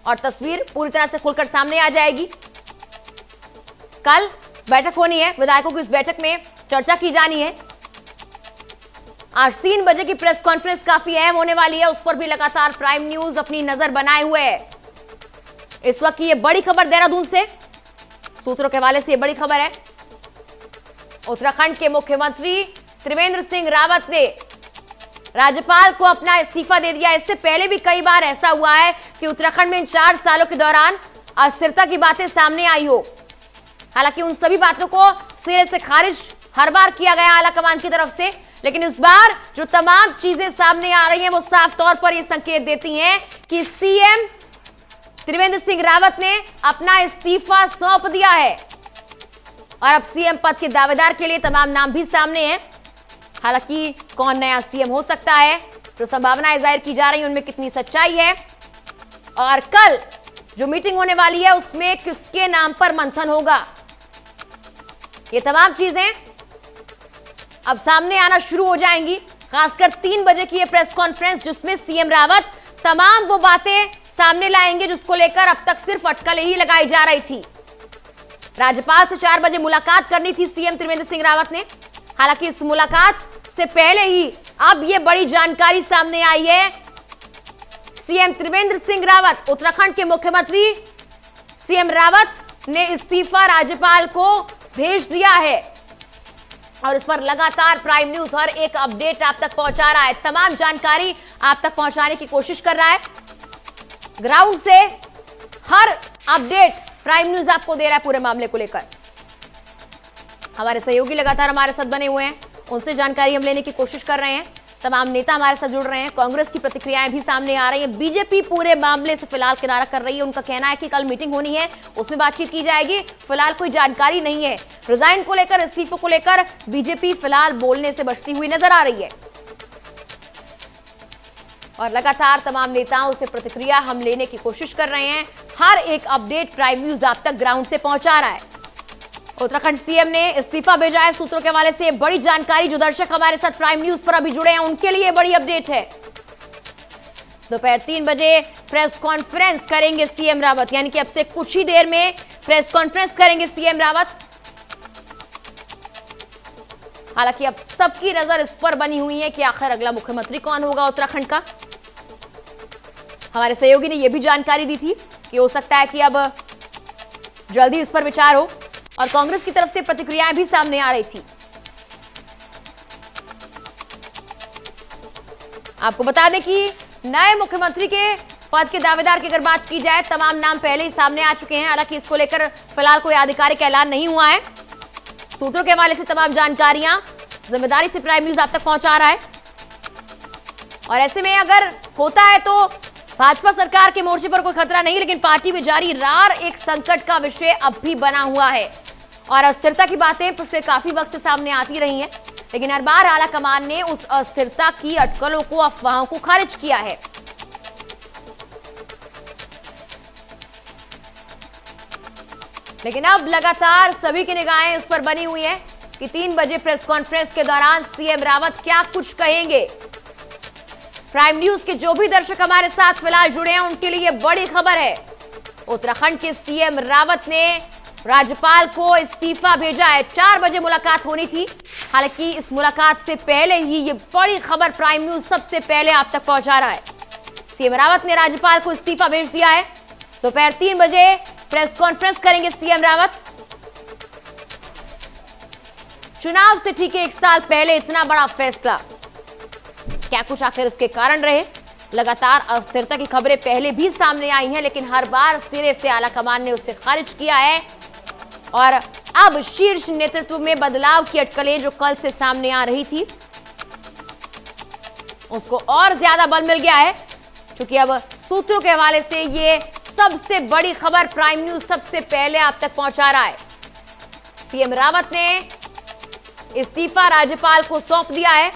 और तस्वीर पूरी तरह से खुलकर सामने आ जाएगी। कल बैठक होनी है, विधायकों की इस बैठक में चर्चा की जानी है। आज 3 बजे की प्रेस कॉन्फ्रेंस काफी अहम होने वाली है, उस पर भी लगातार प्राइम न्यूज अपनी नजर बनाए हुए है। इस वक्त की ये बड़ी खबर देहरादून से, सूत्रों के हवाले से ये बड़ी खबर है। उत्तराखंड के मुख्यमंत्री त्रिवेंद्र सिंह रावत ने राज्यपाल को अपना इस्तीफा दे दिया। इससे पहले भी कई बार ऐसा हुआ है कि उत्तराखंड में इन 4 सालों के दौरान अस्थिरता की बातें सामने आई हो। हालांकि उन सभी बातों को सिरे से खारिज हर बार किया गया आलाकमान की तरफ से, लेकिन इस बार जो तमाम चीजें सामने आ रही हैं वो साफ तौर पर यह संकेत देती हैं कि सीएम त्रिवेंद्र सिंह रावत ने अपना इस्तीफा सौंप दिया है और अब सीएम पद के दावेदार के लिए तमाम नाम भी सामने हैं। हालांकि कौन नया सीएम हो सकता है, जो संभावनाएं जाहिर की जा रही हैं उनमें कितनी सच्चाई है और कल जो मीटिंग होने वाली है उसमें किसके नाम पर मंथन होगा, ये तमाम चीजें अब सामने आना शुरू हो जाएंगी, खासकर 3 बजे की ये प्रेस कॉन्फ्रेंस जिसमें सीएम रावत तमाम वो बातें सामने लाएंगे जिसको लेकर अब तक सिर्फ अटकलें ही लगाई जा रही थी। राज्यपाल से 4 बजे मुलाकात करनी थी सीएम त्रिवेंद्र सिंह रावत ने। हालांकि इस मुलाकात से पहले ही अब ये बड़ी जानकारी सामने आई है। सीएम त्रिवेंद्र सिंह रावत, उत्तराखंड के मुख्यमंत्री सीएम रावत ने इस्तीफा राज्यपाल को भेज दिया है और इस पर लगातार प्राइम न्यूज हर एक अपडेट आप तक पहुंचा रहा है, तमाम जानकारी आप तक पहुंचाने की कोशिश कर रहा है। ग्राउंड से हर अपडेट प्राइम न्यूज आपको दे रहा है पूरे मामले को लेकर। हमारे सहयोगी लगातार हमारे साथ बने हुए हैं, उनसे जानकारी हम लेने की कोशिश कर रहे हैं। तमाम नेता हमारे साथ जुड़ रहे हैं, कांग्रेस की प्रतिक्रियाएं भी सामने आ रही हैं। बीजेपी पूरे मामले से फिलहाल किनारा कर रही है। उनका कहना है कि कल मीटिंग होनी है, उसमें बातचीत की जाएगी, फिलहाल कोई जानकारी नहीं है। रिजाइन को लेकर, इस्तीफों को लेकर बीजेपी फिलहाल बोलने से बचती हुई नजर आ रही है और लगातार तमाम नेताओं से प्रतिक्रिया हम लेने की कोशिश कर रहे हैं। हर एक अपडेट प्राइम न्यूज आप तक ग्राउंड से पहुंचा रहा है। उत्तराखंड सीएम ने इस्तीफा भेजा है, सूत्रों के हवाले से बड़ी जानकारी। जो दर्शक हमारे साथ प्राइम न्यूज पर अभी जुड़े हैं उनके लिए बड़ी अपडेट है। दोपहर 3 बजे प्रेस कॉन्फ्रेंस करेंगे सीएम रावत, यानी कि अब से कुछ ही देर में प्रेस कॉन्फ्रेंस करेंगे सीएम रावत। हालांकि अब सबकी नजर इस पर बनी हुई है कि आखिर अगला मुख्यमंत्री कौन होगा उत्तराखंड का। हमारे सहयोगी ने यह भी जानकारी दी थी कि हो सकता है कि अब जल्दी इस पर विचार हो और कांग्रेस की तरफ से प्रतिक्रियाएं भी सामने आ रही थी। आपको बता दें कि नए मुख्यमंत्री के पद के दावेदार की अगर बात की जाए, तमाम नाम पहले ही सामने आ चुके हैं। हालांकि इसको लेकर फिलहाल कोई आधिकारिक ऐलान नहीं हुआ है। सूत्रों के हवाले से तमाम जानकारियां जिम्मेदारी से प्राइम न्यूज आप तक पहुंचा रहा है और ऐसे में अगर होता है तो भाजपा सरकार के मोर्चे पर कोई खतरा नहीं, लेकिन पार्टी में जारी रार एक संकट का विषय अब भी बना हुआ है और अस्थिरता की बातें पिछले काफी वक्त से सामने आती रही हैं, लेकिन हर बार आला कमान ने उस अस्थिरता की अटकलों को, अफवाहों को खारिज किया है। लेकिन अब लगातार सभी की निगाहें इस पर बनी हुई है कि 3 बजे प्रेस कॉन्फ्रेंस के दौरान सीएम रावत क्या कुछ कहेंगे। प्राइम न्यूज के जो भी दर्शक हमारे साथ फिलहाल जुड़े हैं उनके लिए बड़ी खबर है। उत्तराखंड के सीएम रावत ने राज्यपाल को इस्तीफा भेजा है। 4 बजे मुलाकात होनी थी। हालांकि इस मुलाकात से पहले ही ये बड़ी खबर प्राइम न्यूज सबसे पहले आप तक पहुंचा रहा है। सीएम रावत ने राज्यपाल को इस्तीफा भेज दिया है। दोपहर 3 बजे प्रेस कॉन्फ्रेंस करेंगे सीएम रावत। चुनाव से ठीक 1 साल पहले इतना बड़ा फैसला, क्या कुछ आखिर इसके कारण रहे? लगातार अस्थिरता की खबरें पहले भी सामने आई हैं, लेकिन हर बार सिरे से आला कमान ने उसे खारिज किया है और अब शीर्ष नेतृत्व में बदलाव की अटकलें जो कल से सामने आ रही थी उसको और ज्यादा बल मिल गया है, क्योंकि अब सूत्रों के हवाले से ये सबसे बड़ी खबर प्राइम न्यूज सबसे पहले आप तक पहुंचा रहा है। सीएम रावत ने इस्तीफा राज्यपाल को सौंप दिया है,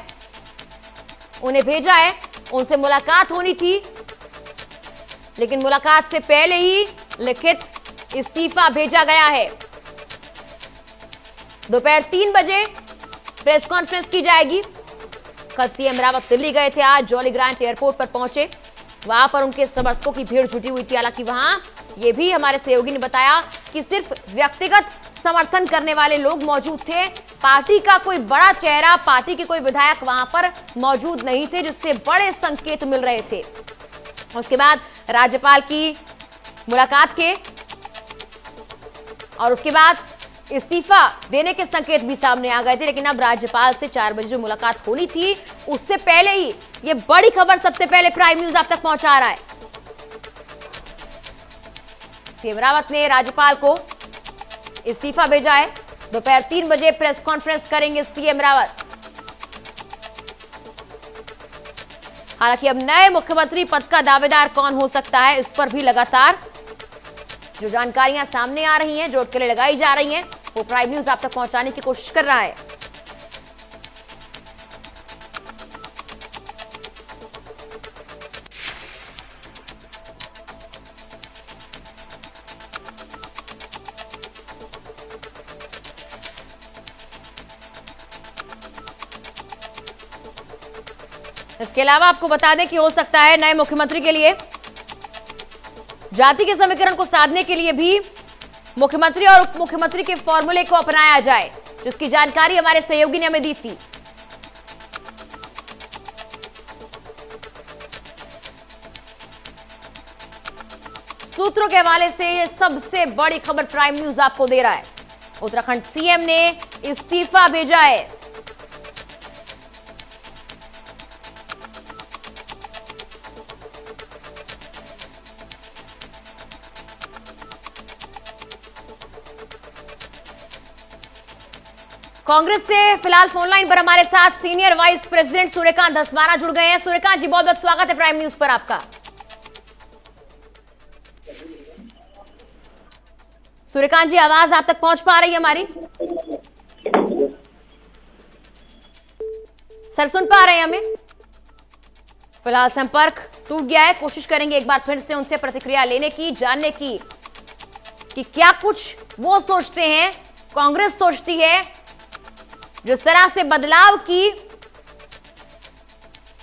उन्हें भेजा है। उनसे मुलाकात होनी थी, लेकिन मुलाकात से पहले ही लिखित इस्तीफा भेजा गया है। दोपहर 3 बजे प्रेस कॉन्फ्रेंस की जाएगी। कल सीएम रावत दिल्ली गए थे, आज जॉली ग्रांट एयरपोर्ट पर पहुंचे। वहां पर उनके समर्थकों की भीड़ जुटी हुई थी। हालांकि वहां ये भी हमारे सहयोगी ने बताया कि सिर्फ व्यक्तिगत समर्थन करने वाले लोग मौजूद थे, पार्टी का कोई बड़ा चेहरा, पार्टी के कोई विधायक वहां पर मौजूद नहीं थे, जिससे बड़े संकेत मिल रहे थे। उसके बाद राज्यपाल की मुलाकात के और उसके बाद इस्तीफा देने के संकेत भी सामने आ गए थे, लेकिन अब राज्यपाल से 4 बजे जो मुलाकात होनी थी उससे पहले ही ये बड़ी खबर सबसे पहले प्राइम न्यूज आप तक पहुंचा रहा है। सीएम रावत ने राज्यपाल को इस्तीफा भेजा है। दोपहर 3 बजे प्रेस कॉन्फ्रेंस करेंगे सीएम रावत। हालांकि अब नए मुख्यमंत्री पद का दावेदार कौन हो सकता है, इस पर भी लगातार जो जानकारियां सामने आ रही हैं, जो अटकलें लगाई जा रही हैं, वो प्राइम न्यूज आप तक पहुंचाने की कोशिश कर रहा है। इसके अलावा आपको बता दें कि हो सकता है नए मुख्यमंत्री के लिए जाति के समीकरण को साधने के लिए भी मुख्यमंत्री और उप मुख्यमंत्री के फॉर्मूले को अपनाया जाए, जिसकी जानकारी हमारे सहयोगी ने हमें दी थी। सूत्रों के हवाले से ये सबसे बड़ी खबर प्राइम न्यूज आपको दे रहा है। उत्तराखंड सीएम ने इस्तीफा भेजा है। कांग्रेस से फिलहाल फोन लाइन पर हमारे साथ senior vice president Suryakant Dhasmana जुड़ गए हैं। सूर्यकांत जी, बहुत बहुत स्वागत है प्राइम न्यूज पर आपका। सूर्यकांत जी, आवाज आप तक पहुंच पा रही है हमारी? सर सुन पा रहे हैं हमें? फिलहाल संपर्क टूट गया है। कोशिश करेंगे एक बार फिर से उनसे प्रतिक्रिया लेने की, जानने की कि क्या कुछ वो सोचते हैं, कांग्रेस सोचती है। जिस तरह से बदलाव की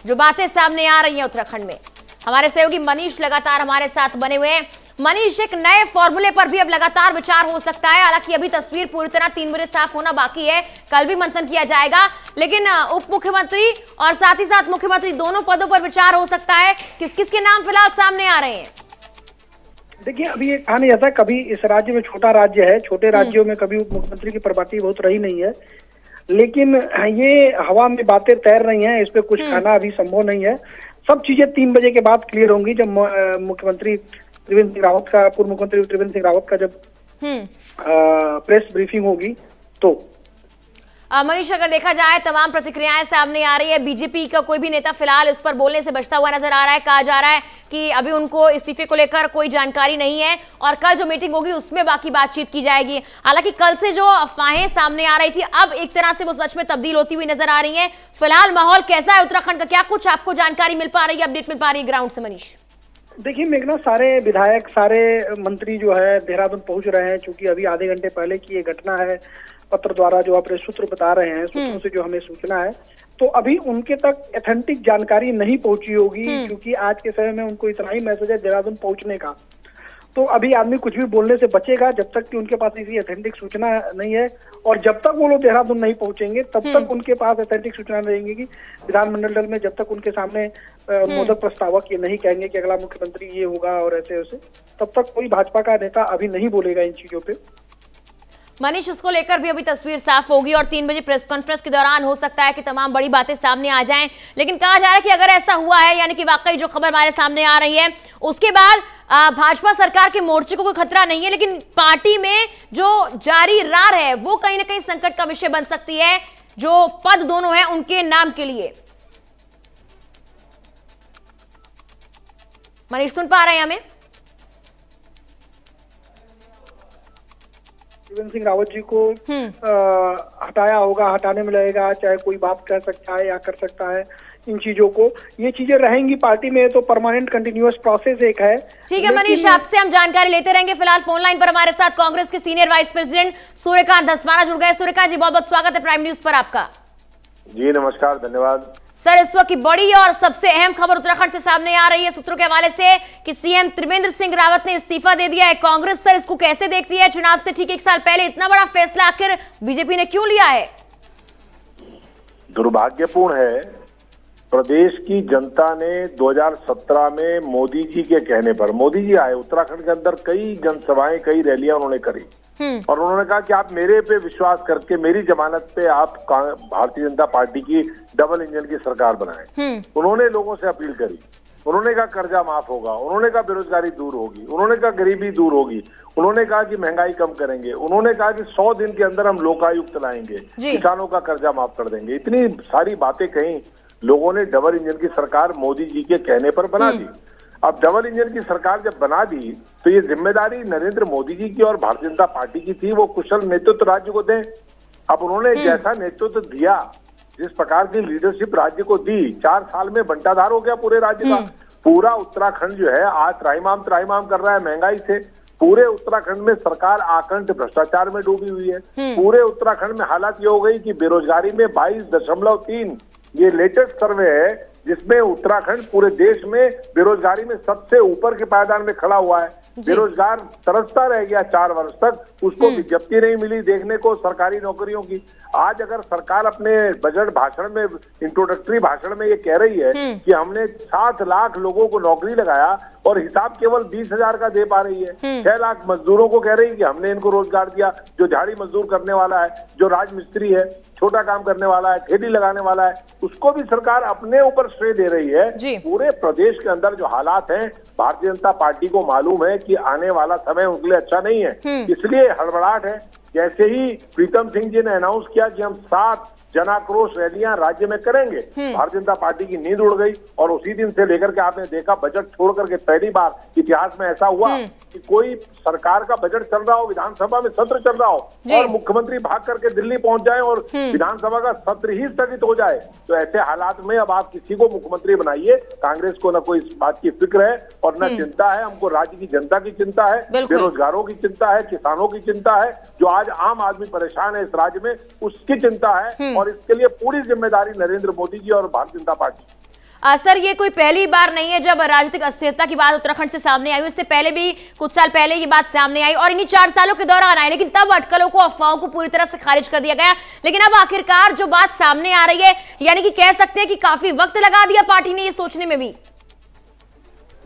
जो बातें सामने आ रही हैं उत्तराखंड में, हमारे सहयोगी मनीष लगातार हमारे साथ बने हुए हैं। मनीष, एक नए फॉर्मूले पर भी अब लगातार विचार हो सकता है। हालांकि अभी तस्वीर पूरी तरह 3 बजे साफ होना बाकी है, कल भी मंथन किया जाएगा, लेकिन उप मुख्यमंत्री और साथ ही साथ मुख्यमंत्री दोनों पदों पर विचार हो सकता है। किस किस के नाम फिलहाल सामने आ रहे हैं? देखिए, अभी ये कहा नहीं जाता, कभी इस राज्य में छोटा राज्य है, छोटे राज्यों में कभी उप मुख्यमंत्री की प्रभाती बहुत रही नहीं है, लेकिन ये हवा में बातें तैर रही हैं। इस पे कुछ कहना अभी संभव नहीं है। सब चीजें 3 बजे के बाद क्लियर होंगी, जब मुख्यमंत्री त्रिवेंद्र सिंह रावत का, पूर्व मुख्यमंत्री त्रिवेंद्र सिंह रावत का जब प्रेस ब्रीफिंग होगी तो। मनीष, अगर देखा जाए तमाम प्रतिक्रियाएं सामने आ रही है, बीजेपी का कोई भी नेता फिलहाल इस पर बोलने से बचता हुआ नजर आ रहा है। कहा जा रहा है कि अभी उनको इस्तीफे को लेकर कोई जानकारी नहीं है और कल जो मीटिंग होगी उसमें बाकी बातचीत की जाएगी। हालांकि कल से जो अफवाहें सामने आ रही थी, अब एक तरह से वो सच में तब्दील होती हुई नजर आ रही है। फिलहाल माहौल कैसा है उत्तराखंड का? क्या कुछ आपको जानकारी मिल पा रही है, अपडेट मिल पा रही है ग्राउंड से? मनीष, देखिए मेघना, सारे विधायक, सारे मंत्री जो है देहरादून पहुंच रहे हैं। चूंकि अभी आधे घंटे पहले की ये घटना है, पत्र द्वारा जो अपने सूत्र बता रहे हैं, सूत्रों से जो हमें सूचना है, तो अभी उनके तक ऑथेंटिक जानकारी नहीं पहुंची होगी, क्योंकि आज के समय में उनको इतना ही मैसेज है देहरादून पहुंचने का। तो अभी आदमी कुछ भी बोलने से बचेगा जब तक कि उनके पास ऐसी ऑथेंटिक सूचना नहीं है, और जब तक वो लोग देहरादून नहीं पहुंचेंगे तब तक उनके पास ऑथेंटिक सूचना रहेंगी कि विधानमंडल में जब तक उनके सामने मोदक प्रस्तावक ये नहीं कहेंगे कि अगला मुख्यमंत्री ये होगा और ऐसे वैसे, तब तक कोई भाजपा का नेता अभी नहीं बोलेगा इन चीजों पे। मनीष, इसको लेकर भी अभी तस्वीर साफ होगी और 3 बजे प्रेस कॉन्फ्रेंस के दौरान हो सकता है कि तमाम बड़ी बातें सामने आ जाएं। लेकिन कहा जा रहा है कि अगर ऐसा हुआ है, यानी कि वाकई जो खबर हमारे सामने आ रही है, उसके बाद भाजपा सरकार के मोर्चे को कोई खतरा नहीं है, लेकिन पार्टी में जो जारी रार है वो कहीं ना कहीं संकट का विषय बन सकती है, जो पद दोनों हैं उनके नाम के लिए। मनीष, सुन पा रहे हैं हमें? त्रिवेंद्र सिंह रावत जी को हटाया होगा, हटाने में लगेगा, चाहे कोई बात कर सकता है या कर सकता है इन चीजों को। ये चीजें रहेंगी पार्टी में, तो परमानेंट कंटिन्यूअस प्रोसेस एक है। ठीक है मनीष, आपसे हम जानकारी लेते रहेंगे। फिलहाल फोन लाइन पर हमारे साथ कांग्रेस के senior vice president Suryakant Dhasmana जुड़ गए। सूर्यकांत जी, बहुत बहुत स्वागत है प्राइम न्यूज पर आपका। जी नमस्कार, धन्यवाद। सर, इस वक्त की बड़ी और सबसे अहम खबर उत्तराखंड से सामने आ रही है सूत्रों के हवाले से कि सीएम त्रिवेंद्र सिंह रावत ने इस्तीफा दे दिया है। कांग्रेस सर इसको कैसे देखती है? चुनाव से ठीक 1 साल पहले इतना बड़ा फैसला आखिर बीजेपी ने क्यों लिया है? दुर्भाग्यपूर्ण है, प्रदेश की जनता ने 2017 में मोदी जी के कहने पर, मोदी जी आए उत्तराखंड के अंदर, कई जनसभाएं, कई रैलियां उन्होंने करी और उन्होंने कहा कि आप मेरे पे विश्वास करके, मेरी जमानत पे आप भारतीय जनता पार्टी की डबल इंजन की सरकार बनाएं। उन्होंने लोगों से अपील करी, उन्होंने कहा कर्जा माफ होगा, उन्होंने कहा बेरोजगारी दूर होगी, उन्होंने कहा गरीबी दूर होगी, उन्होंने कहा कि महंगाई कम करेंगे, उन्होंने कहा कि 100 दिन के अंदर हम लोकायुक्त लाएंगे, किसानों का कर्जा माफ कर देंगे। इतनी सारी बातें कही लोगों ने। डबल इंजन की सरकार मोदी जी के कहने पर बना दी। अब डबल इंजन की सरकार जब बना दी तो ये जिम्मेदारी नरेंद्र मोदी जी की और भारतीय जनता पार्टी की थी, वो कुशल नेतृत्व राज्य को दें। अब उन्होंने जैसा नेतृत्व दिया, जिस प्रकार की लीडरशिप राज्य को दी, 4 साल में बंटाधार हो गया पूरे राज्य का। पूरा उत्तराखंड जो है आज त्राहिमाम कर रहा है महंगाई से। पूरे उत्तराखंड में सरकार आकंठ भ्रष्टाचार में डूबी हुई है। पूरे उत्तराखंड में हालत ये हो गई कि बेरोजगारी में 22.3 ये लेटेस्ट सर्वे है जिसमें उत्तराखंड पूरे देश में बेरोजगारी में सबसे ऊपर के पायदान में खड़ा हुआ है। बेरोजगार तरसता रह गया 4 वर्ष तक, उसको विज्ञप्ति नहीं मिली देखने को सरकारी नौकरियों की। आज अगर सरकार अपने बजट भाषण में, इंट्रोडक्टरी भाषण में ये कह रही है कि हमने 7 लाख लोगों को नौकरी लगाया और हिसाब केवल 20,000 का दे पा रही है। 6 लाख मजदूरों को कह रही है कि हमने इनको रोजगार दिया, जो झाड़ी मजदूर करने वाला है, जो राजमिस्त्री है, छोटा काम करने वाला है, खेती लगाने वाला है, उसको भी सरकार अपने ऊपर श्रेय दे रही है। पूरे प्रदेश के अंदर जो हालात हैं, भारतीय जनता पार्टी को मालूम है कि आने वाला समय उनके लिए अच्छा नहीं है, इसलिए हड़बड़ाहट है। जैसे ही प्रीतम सिंह जी ने अनाउंस किया कि हम 7 जनाक्रोश रैलियां राज्य में करेंगे, भारतीय जनता पार्टी की नींद उड़ गई और उसी दिन से लेकर के आपने देखा बजट छोड़ करके पहली बार इतिहास में ऐसा हुआ कि कोई सरकार का बजट चल रहा हो, विधानसभा में सत्र चल रहा हो और मुख्यमंत्री भाग करके दिल्ली पहुंच जाए और विधानसभा का सत्र ही स्थगित हो जाए। तो ऐसे हालात में अब आप किसी को मुख्यमंत्री बनाइए, कांग्रेस को न कोई इस बात की फिक्र है और न चिंता है। हमको राज्य की जनता की चिंता है, बेरोजगारों की चिंता है, किसानों की चिंता है, जो आज आम आदमी परेशान है इस राज्य में, उसकी चिंता है और इसके लिए पूरी जिम्मेदारी नरेंद्र मोदी जी और भारतीय जनता पार्टी। सर, ये कोई पहली बार नहीं है जब राजनीतिक अस्थिरता की बात उत्तराखंड से सामने आई। इससे पहले भी कुछ साल पहले ये बात सामने आई और इन्हीं 4 सालों के दौरान आई, लेकिन तब अटकलों को, अफवाहों को पूरी तरह से खारिज कर दिया गया। लेकिन अब आखिरकार जो बात सामने आ रही है, यानी कि कह सकते हैं कि काफी वक्त लगा दिया पार्टी ने ये सोचने में भी।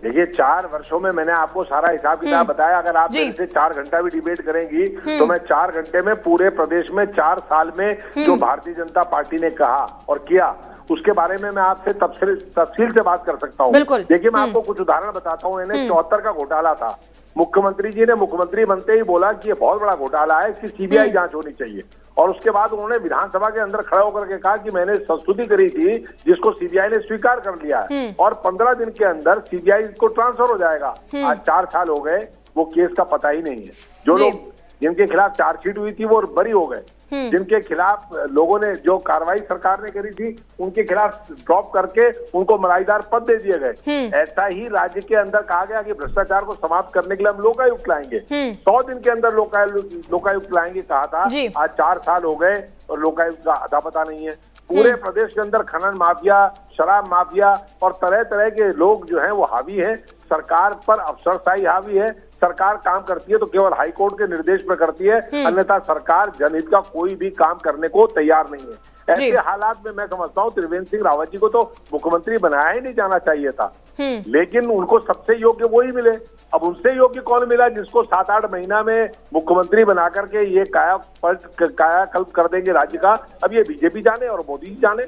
देखिए, 4 वर्षों में मैंने आपको सारा हिसाब किताब बताया। अगर आप इनसे 4 घंटा भी डिबेट करेंगी तो मैं 4 घंटे में पूरे प्रदेश में 4 साल में जो भारतीय जनता पार्टी ने कहा और किया उसके बारे में मैं आपसे तफसील से बात कर सकता हूँ। देखिए, मैं आपको कुछ उदाहरण बताता हूँ। इन्हें 74 का घोटाला था, मुख्यमंत्री जी ने मुख्यमंत्री बनते ही बोला कि ये बहुत बड़ा घोटाला है, इसकी सीबीआई जांच होनी चाहिए। और उसके बाद उन्होंने विधानसभा के अंदर खड़ा होकर के कहा कि मैंने संस्तुति करी थी जिसको सीबीआई ने स्वीकार कर लिया है और 15 दिन के अंदर सीबीआई को ट्रांसफर हो जाएगा। आज 4 साल हो गए, वो केस का पता ही नहीं है। जो लोग जिनके खिलाफ चार्जशीट हुई थी वो बरी हो गए, जिनके खिलाफ लोगों ने जो कार्रवाई सरकार ने करी थी उनके खिलाफ ड्रॉप करके उनको मलाईदार पद दे दिए गए। ऐसा ही राज्य के अंदर कहा गया कि भ्रष्टाचार को समाप्त करने के लिए हम लोकायुक्त लाएंगे, 100 दिन के अंदर लोकायुक्त लाएंगे कहा था। आज 4 साल हो गए और लोकायुक्त का अता पता नहीं है। पूरे प्रदेश के अंदर खनन माफिया, शराब माफिया और तरह तरह के लोग जो हैं वो हावी हैं। सरकार पर अफसरशाही हावी है। सरकार काम करती है तो केवल हाईकोर्ट के निर्देश पर करती है, अन्यथा सरकार जनहित का कोई भी काम करने को तैयार नहीं है। ऐसे हालात में मैं समझता हूँ त्रिवेंद्र सिंह रावत जी को तो मुख्यमंत्री बनाया ही नहीं जाना चाहिए था, लेकिन उनको सबसे योग्य वही मिले। अब उनसे योग्य कौन मिला जिसको 7-8 महीना में मुख्यमंत्री बना करके ये कायाकल्प कर देंगे राज्य का। अब ये बीजेपी जाने और मोदी जी जाने।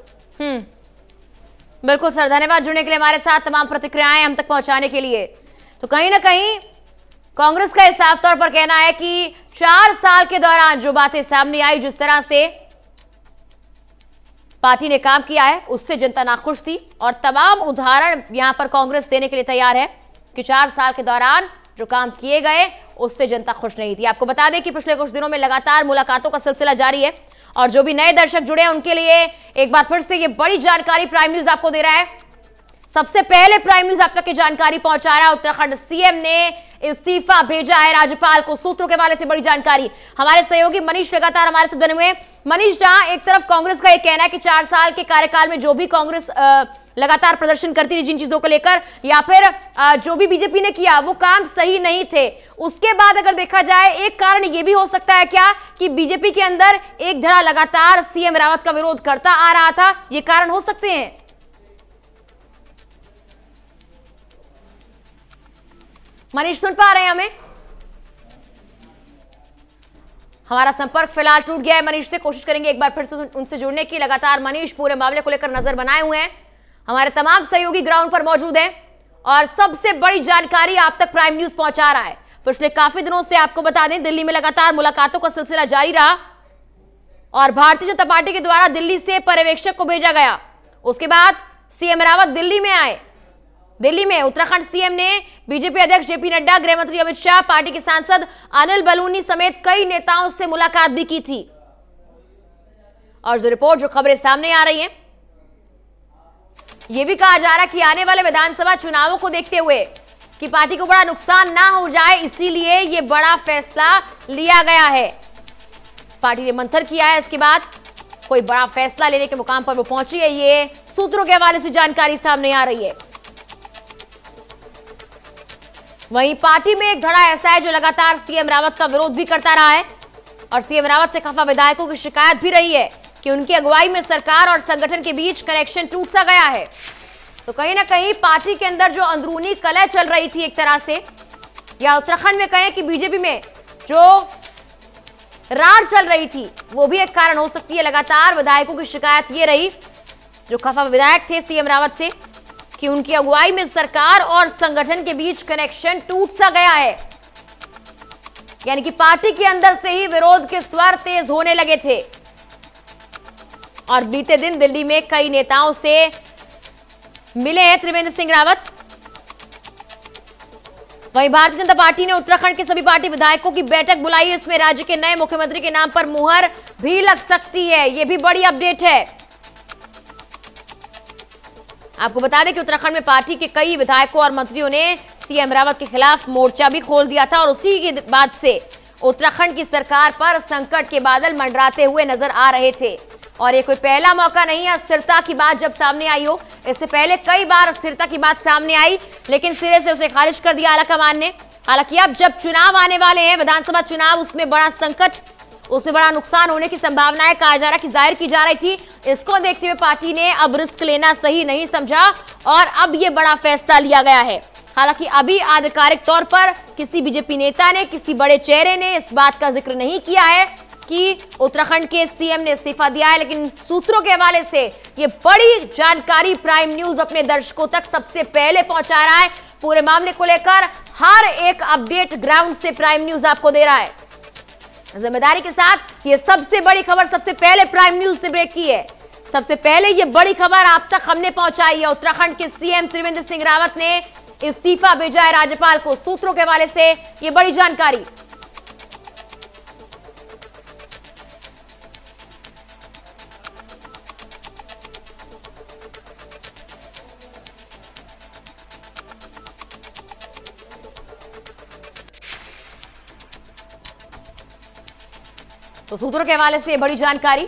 बिल्कुल सर, धन्यवाद जुड़ने के लिए हमारे साथ, तमाम प्रतिक्रियाएं हम तक पहुंचाने के लिए। तो कहीं ना कहीं कांग्रेस का साफ तौर पर कहना है कि 4 साल के दौरान जो बातें सामने आई, जिस तरह से पार्टी ने काम किया है, उससे जनता नाखुश थी और तमाम उदाहरण यहां पर कांग्रेस देने के लिए तैयार है कि 4 साल के दौरान जो काम किए गए उससे जनता खुश नहीं थी। आपको बता दें कि पिछले कुछ दिनों में लगातार मुलाकातों का सिलसिला जारी है और जो भी नए दर्शक जुड़े हैं उनके लिए एक बार फिर से ये बड़ी जानकारी प्राइम न्यूज आपको दे रहा है। सबसे पहले प्राइम न्यूज आप तक की जानकारी पहुंचा रहा है, उत्तराखंड सीएम ने इस्तीफा भेजा है राज्यपाल को। सूत्रों के हवाले से बड़ी जानकारी हमारे सहयोगी मनीष लगातार हमारे साथ बने हुए हैं। मनीष, जहां एक तरफ कांग्रेस का यह कहना है कि 4 साल के कार्यकाल में जो भी कांग्रेस लगातार प्रदर्शन करती रही जिन चीजों को लेकर, या फिर जो भी बीजेपी ने किया वो काम सही नहीं थे, उसके बाद अगर देखा जाए एक कारण ये भी हो सकता है क्या कि बीजेपी के अंदर एक धड़ा लगातार सीएम रावत का विरोध करता आ रहा था, ये कारण हो सकते हैं? मनीष, सुन पा रहे हैं हमें? हमारा संपर्क फिलहाल टूट गया है मनीष से, कोशिश करेंगे एक बार फिर से उनसे जुड़ने की। लगातार मनीष पूरे मामले को लेकर नजर बनाए हुए हैं, हमारे तमाम सहयोगी ग्राउंड पर मौजूद हैं और सबसे बड़ी जानकारी आप तक प्राइम न्यूज पहुंचा रहा है। पिछले काफी दिनों से आपको बता दें, दिल्ली में लगातार मुलाकातों का सिलसिला जारी रहा और भारतीय जनता पार्टी के द्वारा दिल्ली से पर्यवेक्षक को भेजा गया। उसके बाद सीएम रावत दिल्ली में आए। दिल्ली में उत्तराखंड सीएम ने बीजेपी अध्यक्ष जेपी नड्डा, गृह मंत्री अमित शाह, पार्टी के सांसद अनिल बलूनी समेत कई नेताओं से मुलाकात भी की थी। और जो रिपोर्ट, जो खबरें सामने आ रही हैं, यह भी कहा जा रहा है कि आने वाले विधानसभा चुनावों को देखते हुए कि पार्टी को बड़ा नुकसान ना हो जाए, इसीलिए यह बड़ा फैसला लिया गया है। पार्टी ने मंथन किया है, इसके बाद कोई बड़ा फैसला लेने के मुकाम पर वो पहुंची है, ये सूत्रों के हवाले से जानकारी सामने आ रही है। वहीं पार्टी में एक धड़ा ऐसा है जो लगातार सीएम रावत का विरोध भी करता रहा है और सीएम रावत से खफा विधायकों की शिकायत भी रही है कि उनकी अगुवाई में सरकार और संगठन के बीच कनेक्शन टूट सा गया है। तो कहीं ना कहीं पार्टी के अंदर जो अंदरूनी कलह चल रही थी एक तरह से, या उत्तराखंड में कहें कि बीजेपी में जो रार चल रही थी, वो भी एक कारण हो सकती है। लगातार विधायकों की शिकायत ये रही, जो खफा विधायक थे सीएम रावत से, कि उनकी अगुवाई में सरकार और संगठन के बीच कनेक्शन टूट सा गया है। यानी कि पार्टी के अंदर से ही विरोध के स्वर तेज होने लगे थे और बीते दिन दिल्ली में कई नेताओं से मिले हैं त्रिवेंद्र सिंह रावत। वहीं भारतीय जनता पार्टी ने उत्तराखंड के सभी पार्टी विधायकों की बैठक बुलाई है। इसमें राज्य के नए मुख्यमंत्री के नाम पर मुहर भी लग सकती है। यह भी बड़ी अपडेट है। आपको बता दें कि उत्तराखंड में पार्टी के कई विधायकों और मंत्रियों ने सीएम रावत के खिलाफ मोर्चा भी खोल दिया था और उसी के बाद से उत्तराखंड की सरकार पर संकट के बादल मंडराते हुए नजर आ रहे थे। और ये कोई पहला मौका नहीं है अस्थिरता की बात जब सामने आई हो। इससे पहले कई बार अस्थिरता की बात सामने आई, लेकिन सिरे से उसे खारिज कर दिया आलाकमान ने। हालांकि अब जब चुनाव आने वाले हैं, विधानसभा चुनाव, उसमें बड़ा संकट, उसमें बड़ा नुकसान होने की संभावनाएं कहा जा रहा कि जाहिर की जा रही थी। इसको देखते हुए पार्टी ने अब रिस्क लेना सही नहीं समझा और अब ये बड़ा फैसला लिया गया है। हालांकि अभी आधिकारिक तौर पर किसी बीजेपी नेता ने, किसी बड़े चेहरे ने इस बात का जिक्र नहीं किया है कि उत्तराखंड के सीएम ने इस्तीफा दिया है, लेकिन सूत्रों के हवाले से ये बड़ी जानकारी प्राइम न्यूज अपने दर्शकों तक सबसे पहले पहुंचा रहा है। पूरे मामले को लेकर हर एक अपडेट ग्राउंड से प्राइम न्यूज आपको दे रहा है। जिम्मेदारी के साथ ये सबसे बड़ी खबर सबसे पहले प्राइम न्यूज ने ब्रेक की है। सबसे पहले ये बड़ी खबर आप तक हमने पहुंचाई है। उत्तराखंड के सीएम त्रिवेंद्र सिंह रावत ने इस्तीफा भेजा है राज्यपाल को। सूत्रों के हवाले से ये बड़ी जानकारी। तो सूत्रों के हवाले से बड़ी जानकारी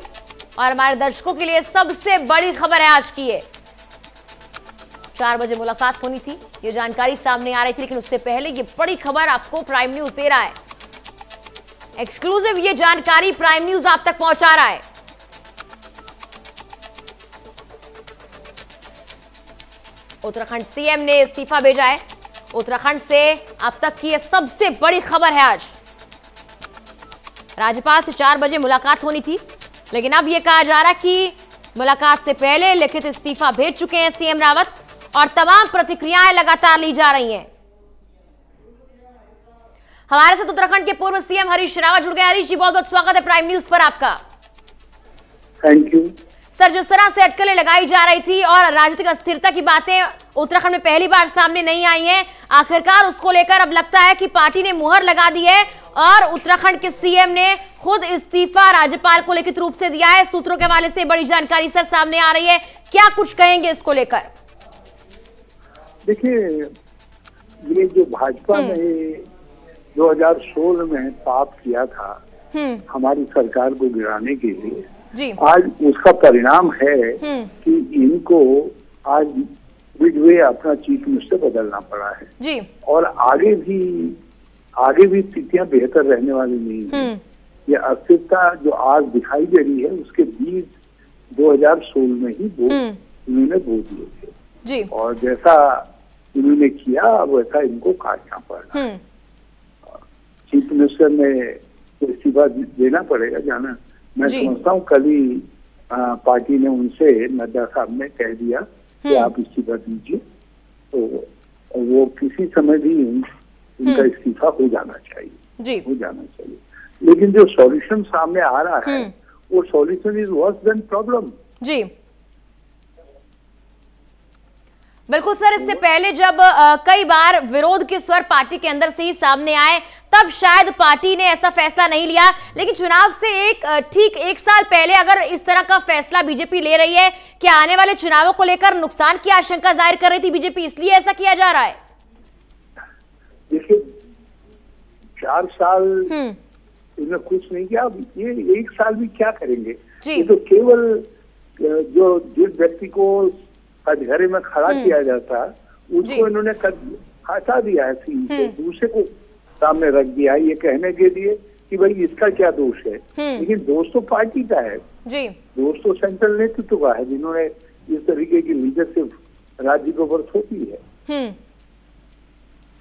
और हमारे दर्शकों के लिए सबसे बड़ी खबर है आज की। 4 बजे मुलाकात होनी थी, ये जानकारी सामने आ रही थी, लेकिन उससे पहले ये बड़ी खबर आपको प्राइम न्यूज दे रहा है। एक्सक्लूसिव ये जानकारी प्राइम न्यूज आप तक पहुंचा रहा है। उत्तराखंड सीएम ने इस्तीफा भेजा है। उत्तराखंड से अब तक की ये सबसे बड़ी खबर है आज। राज्यपाल से 4 बजे मुलाकात होनी थी, लेकिन अब यह कहा जा रहा कि मुलाकात से पहले लिखित इस्तीफा भेज चुके हैं सीएम रावत और तमाम प्रतिक्रियाएं लगातार ली जा रही हैं। हमारे साथ उत्तराखंड के पूर्व सीएम हरीश रावत जुड़ गए। हरीश जी, बहुत बहुत स्वागत है प्राइम न्यूज पर आपका। Thank you sir. जिस तरह से अटकलें लगाई जा रही थी और राजनीतिक अस्थिरता की बातें उत्तराखंड में पहली बार सामने नहीं आई हैं, आखिरकार उसको लेकर अब लगता है कि पार्टी ने मुहर लगा दी है और उत्तराखंड के सीएम ने खुद इस्तीफा राज्यपाल को लिखित रूप से दिया है। सूत्रों के हवाले से बड़ी जानकारी सर सामने आ रही है, क्या कुछ कहेंगे इसको लेकर? देखिए, ये जो भाजपा ने 2016 में पाप किया था हमारी सरकार को गिराने के लिए, आज उसका परिणाम है कि इनको आज मिडवे अपना चीफ मिनिस्टर बदलना पड़ा है जी। और आगे भी स्थितियां बेहतर रहने वाली नहीं है। ये अस्थिरता जो आज दिखाई दे रही है उसके बीज 2016 में ही इन्होंने बो दिए थे जी। और जैसा इन्होंने किया वैसा इनको काटना पड़ा। चीफ मिनिस्टर ने इस्तीफा देना पड़ेगा जाना। मैं समझता हूँ कल ही पार्टी ने उनसे, नड्डा साहब ने कह दिया कि आप इस्तीफा दीजिए, तो वो किसी समय भी उनका इस्तीफा हो जाना चाहिए हो जाना चाहिए। लेकिन जो सॉल्यूशन सामने आ रहा है वो solution is worse than problem जी। बिल्कुल सर, इससे पहले जब कई बार विरोध के स्वर पार्टी के अंदर से ही सामने आए, तब शायद पार्टी ने ऐसा फैसला नहीं लिया, लेकिन चुनाव से ठीक एक साल पहले अगर इस तरह का फैसला बीजेपी ले रही है, क्या आने वाले चुनावों को लेकर नुकसान की आशंका जाहिर कर रही थी बीजेपी, इसलिए ऐसा किया जा रहा है? देखिए, 4 साल इन्होंने कुछ नहीं किया। अब ये 1 साल में क्या करेंगे? ये तो केवल जो जिस व्यक्ति को कटघरे में खड़ा किया जाता उसको इन्होंने हटा दिया है सीन से, दूसरे को सामने रख दिया है ये कहने के लिए कि भाई इसका क्या दोष है। लेकिन दोष तो पार्टी का है, दोष तो सेंट्रल नेतृत्व का है जिन्होंने इस तरीके की लीडरशिप राज्य के ऊपर थोपी है।